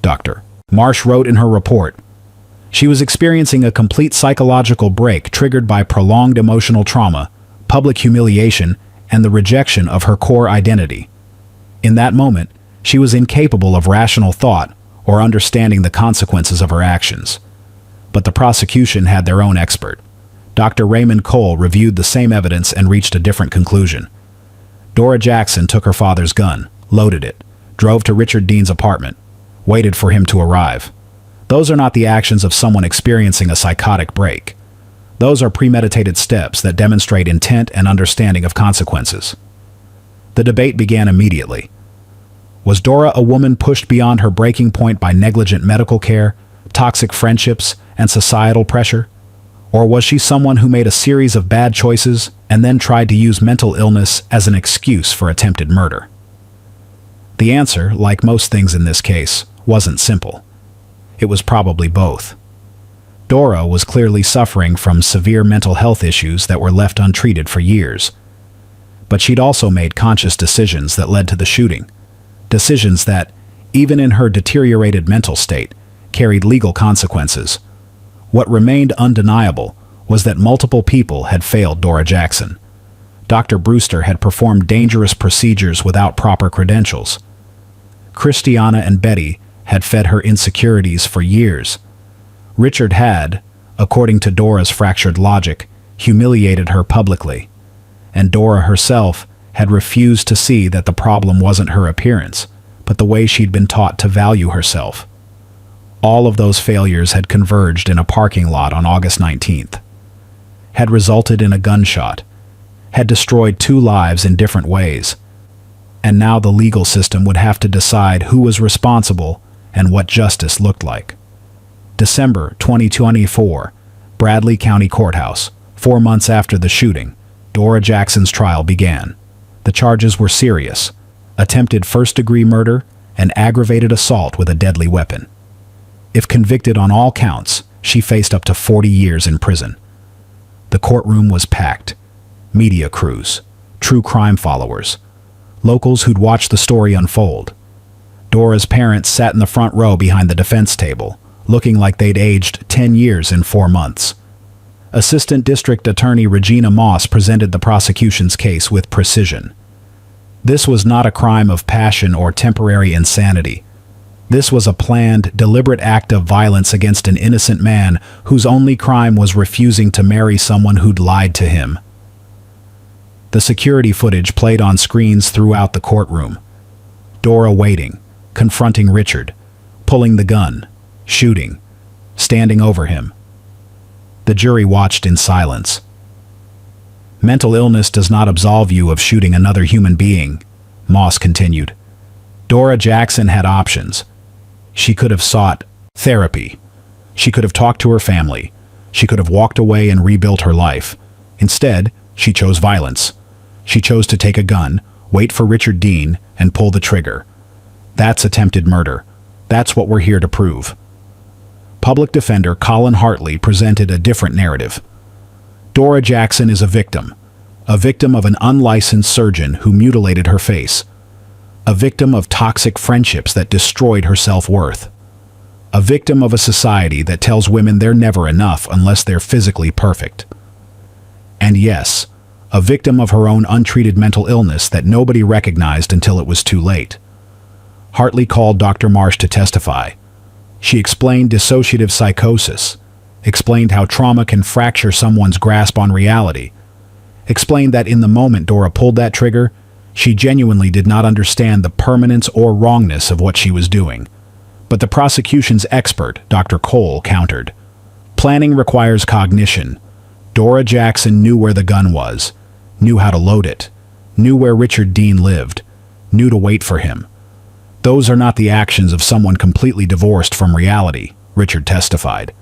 Dr. Marsh wrote in her report, she was experiencing a complete psychological break triggered by prolonged emotional trauma, public humiliation, and the rejection of her core identity. In that moment, she was incapable of rational thought or understanding the consequences of her actions. But the prosecution had their own expert. Dr. Raymond Cole reviewed the same evidence and reached a different conclusion. Dora Jackson took her father's gun, loaded it, drove to Richard Dean's apartment, waited for him to arrive. Those are not the actions of someone experiencing a psychotic break. Those are premeditated steps that demonstrate intent and understanding of consequences. The debate began immediately. Was Dora a woman pushed beyond her breaking point by negligent medical care, toxic friendships, and societal pressure? Or was she someone who made a series of bad choices and then tried to use mental illness as an excuse for attempted murder? The answer, like most things in this case, wasn't simple. It was probably both. Dora was clearly suffering from severe mental health issues that were left untreated for years. But she'd also made conscious decisions that led to the shooting. Decisions that, even in her deteriorated mental state, carried legal consequences. What remained undeniable was that multiple people had failed Dora Jackson. Dr. Brewster had performed dangerous procedures without proper credentials. Christiana and Betty had fed her insecurities for years. Richard had, according to Dora's fractured logic, humiliated her publicly. And Dora herself had refused to see that the problem wasn't her appearance, but the way she'd been taught to value herself. All of those failures had converged in a parking lot on August 19th, had resulted in a gunshot, had destroyed 2 lives in different ways, and now the legal system would have to decide who was responsible and what justice looked like. December 2024, Bradley County Courthouse. 4 months after the shooting, Dora Jackson's trial began. The charges were serious: attempted first-degree murder and aggravated assault with a deadly weapon. If convicted on all counts, she faced up to 40 years in prison. The courtroom was packed. Media crews, true crime followers, locals who'd watched the story unfold. Dora's parents sat in the front row behind the defense table, looking like they'd aged 10 years in 4 months. Assistant District Attorney Regina Moss presented the prosecution's case with precision. This was not a crime of passion or temporary insanity. This was a planned, deliberate act of violence against an innocent man whose only crime was refusing to marry someone who'd lied to him. The security footage played on screens throughout the courtroom. Dora waiting, confronting Richard, pulling the gun, shooting, standing over him. The jury watched in silence. Mental illness does not absolve you of shooting another human being, Moss continued. Dora Jackson had options. She could have sought therapy. She could have talked to her family. She could have walked away and rebuilt her life. Instead, she chose violence. She chose to take a gun, wait for Richard Dean, and pull the trigger. That's attempted murder. That's what we're here to prove. Public defender Colin Hartley presented a different narrative. Dora Jackson is a victim of an unlicensed surgeon who mutilated her face, a victim of toxic friendships that destroyed her self-worth, a victim of a society that tells women they're never enough unless they're physically perfect. And yes, a victim of her own untreated mental illness that nobody recognized until it was too late. Hartley called Dr. Marsh to testify. She explained dissociative psychosis, explained how trauma can fracture someone's grasp on reality, explained that in the moment Dora pulled that trigger, she genuinely did not understand the permanence or wrongness of what she was doing. But the prosecution's expert, Dr. Cole, countered. Planning requires cognition. Dora Jackson knew where the gun was, knew how to load it, knew where Richard Dean lived, knew to wait for him. Those are not the actions of someone completely divorced from reality, Richard testified.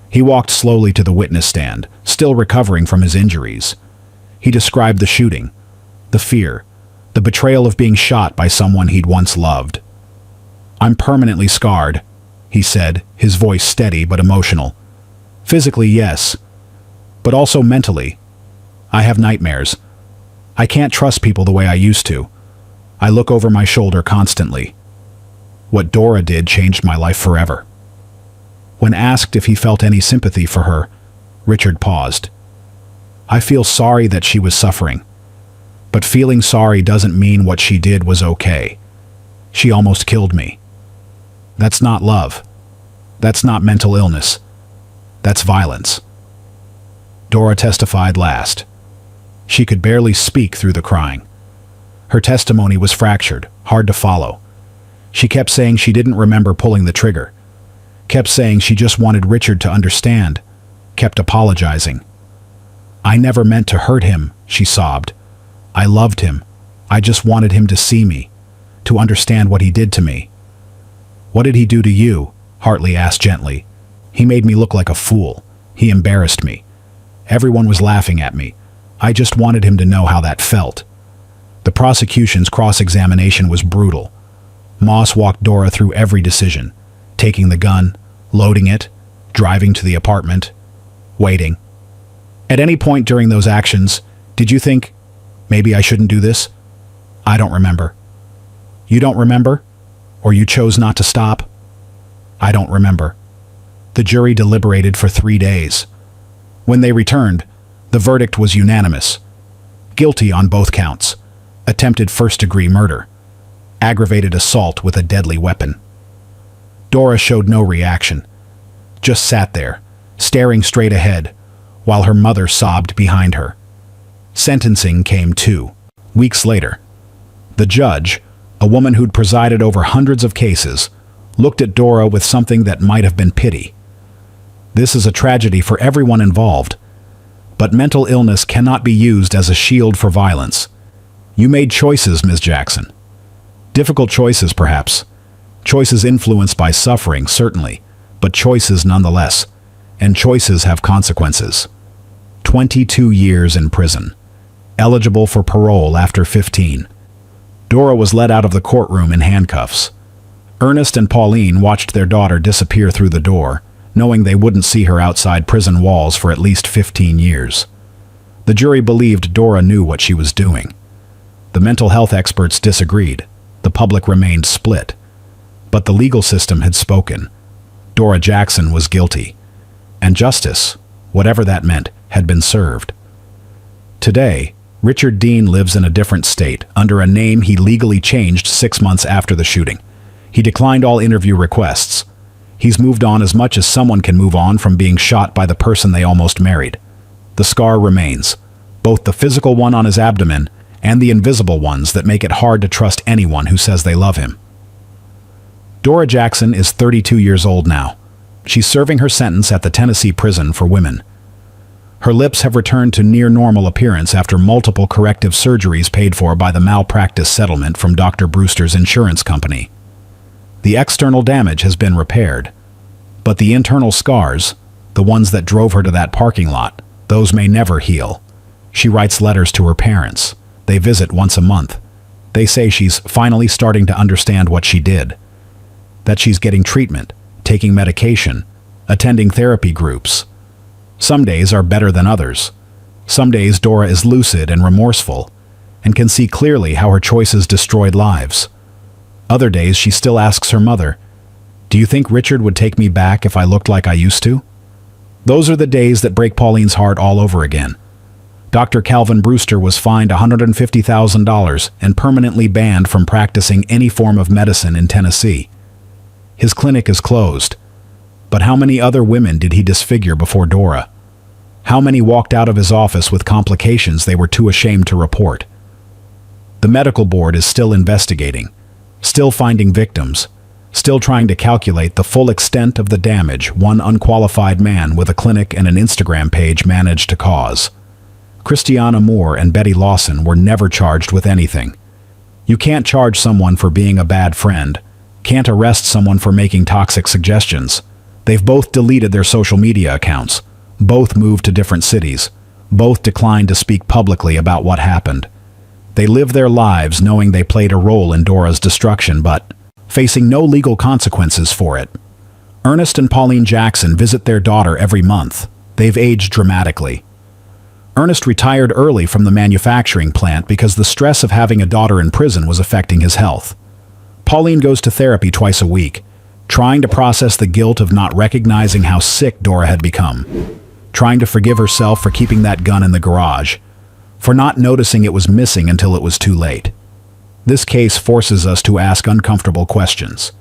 He walked slowly to the witness stand, still recovering from his injuries. He described the shooting, the fear, the betrayal of being shot by someone he'd once loved. "I'm permanently scarred," he said, his voice steady but emotional. "Physically, yes, but also mentally. I have nightmares. I can't trust people the way I used to. I look over my shoulder constantly. What Dora did changed my life forever." When asked if he felt any sympathy for her, Richard paused. "I feel sorry that she was suffering. But feeling sorry doesn't mean what she did was okay. She almost killed me. That's not love. That's not mental illness. That's violence." Dora testified last. She could barely speak through the crying. Her testimony was fractured, hard to follow. She kept saying she didn't remember pulling the trigger, kept saying she just wanted Richard to understand, kept apologizing. "I never meant to hurt him," she sobbed. "I loved him. I just wanted him to see me, to understand what he did to me." "What did he do to you?" Hartley asked gently. "He made me look like a fool. He embarrassed me. Everyone was laughing at me. I just wanted him to know how that felt." The prosecution's cross-examination was brutal. Moss walked Dora through every decision, taking the gun, loading it, driving to the apartment, waiting. "At any point during those actions, did you think, maybe I shouldn't do this?" "I don't remember." "You don't remember? Or you chose not to stop?" "I don't remember." The jury deliberated for 3 days. When they returned, the verdict was unanimous. Guilty on both counts. Attempted first-degree murder. Aggravated assault with a deadly weapon. Dora showed no reaction. Just sat there, staring straight ahead, while her mother sobbed behind her. Sentencing came 2 weeks later. The judge, a woman who'd presided over hundreds of cases, looked at Dora with something that might have been pity. "This is a tragedy for everyone involved, but mental illness cannot be used as a shield for violence. You made choices, Ms. Jackson. Difficult choices, perhaps. Choices influenced by suffering, certainly, but choices nonetheless. And choices have consequences. 22 years in prison. Eligible for parole after 15. Dora was led out of the courtroom in handcuffs. Ernest and Pauline watched their daughter disappear through the door, knowing they wouldn't see her outside prison walls for at least 15 years. The jury believed Dora knew what she was doing. The mental health experts disagreed. The public remained split. But the legal system had spoken. Dora Jackson was guilty. And justice, whatever that meant, had been served. Today, Richard Dean lives in a different state, under a name he legally changed 6 months after the shooting. He declined all interview requests. He's moved on as much as someone can move on from being shot by the person they almost married. The scar remains, both the physical one on his abdomen and the invisible ones that make it hard to trust anyone who says they love him. Dora Jackson is 32 years old now. She's serving her sentence at the Tennessee prison for women. Her lips have returned to near-normal appearance after multiple corrective surgeries paid for by the malpractice settlement from Dr. Brewster's insurance company. The external damage has been repaired, but the internal scars, the ones that drove her to that parking lot, those may never heal. She writes letters to her parents. They visit once a month. They say she's finally starting to understand what she did, that she's getting treatment, taking medication, attending therapy groups. Some days are better than others. Some days Dora is lucid and remorseful, and can see clearly how her choices destroyed lives. Other days she still asks her mother, "Do you think Richard would take me back if I looked like I used to?" Those are the days that break Pauline's heart all over again. Dr. Calvin Brewster was fined $150,000 and permanently banned from practicing any form of medicine in Tennessee. His clinic is closed. But how many other women did he disfigure before Dora? How many walked out of his office with complications they were too ashamed to report? The medical board is still investigating, still finding victims, still trying to calculate the full extent of the damage one unqualified man with a clinic and an Instagram page managed to cause. Christiana Moore and Betty Lawson were never charged with anything. You can't charge someone for being a bad friend, can't arrest someone for making toxic suggestions. They've both deleted their social media accounts, both moved to different cities, both declined to speak publicly about what happened. They live their lives knowing they played a role in Dora's destruction, but facing no legal consequences for it. Ernest and Pauline Jackson visit their daughter every month. They've aged dramatically. Ernest retired early from the manufacturing plant because the stress of having a daughter in prison was affecting his health. Pauline goes to therapy twice a week, trying to process the guilt of not recognizing how sick Dora had become, trying to forgive herself for keeping that gun in the garage, for not noticing it was missing until it was too late. This case forces us to ask uncomfortable questions.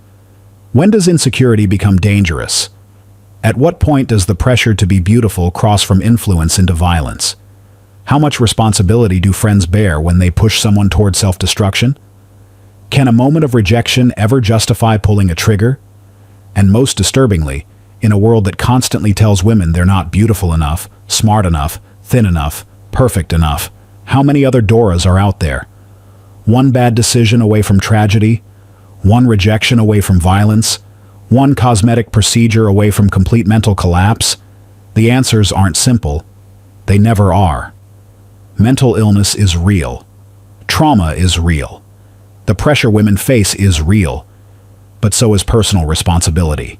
When does insecurity become dangerous? At what point does the pressure to be beautiful cross from influence into violence? How much responsibility do friends bear when they push someone toward self-destruction? Can a moment of rejection ever justify pulling a trigger? And most disturbingly, in a world that constantly tells women they're not beautiful enough, smart enough, thin enough, perfect enough, how many other Doras are out there? One bad decision away from tragedy, one rejection away from violence, one cosmetic procedure away from complete mental collapse? The answers aren't simple. They never are. Mental illness is real. Trauma is real. The pressure women face is real. But so is personal responsibility.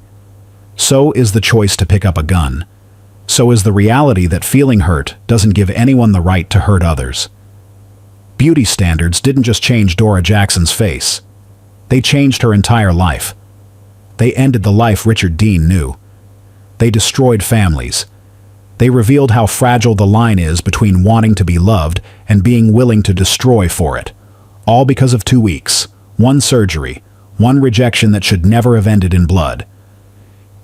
So is the choice to pick up a gun. So is the reality that feeling hurt doesn't give anyone the right to hurt others. Beauty standards didn't just change Dora Jackson's face. They changed her entire life. They ended the life Richard Dean knew. They destroyed families. They revealed how fragile the line is between wanting to be loved and being willing to destroy for it. All because of 2 weeks, one surgery, one rejection that should never have ended in blood.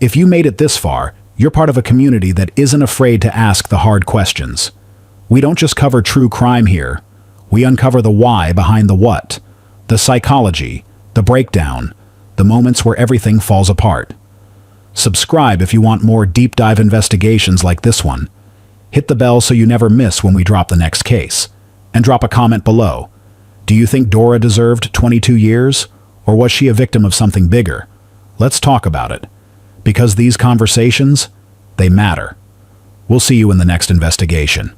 If you made it this far, you're part of a community that isn't afraid to ask the hard questions. We don't just cover true crime here. We uncover the why behind the what, the psychology, the breakdown, the moments where everything falls apart. Subscribe if you want more deep dive investigations like this one. Hit the bell so you never miss when we drop the next case. And drop a comment below. Do you think Dora deserved 22 years? Or was she a victim of something bigger? Let's talk about it. Because these conversations, they matter. We'll see you in the next investigation.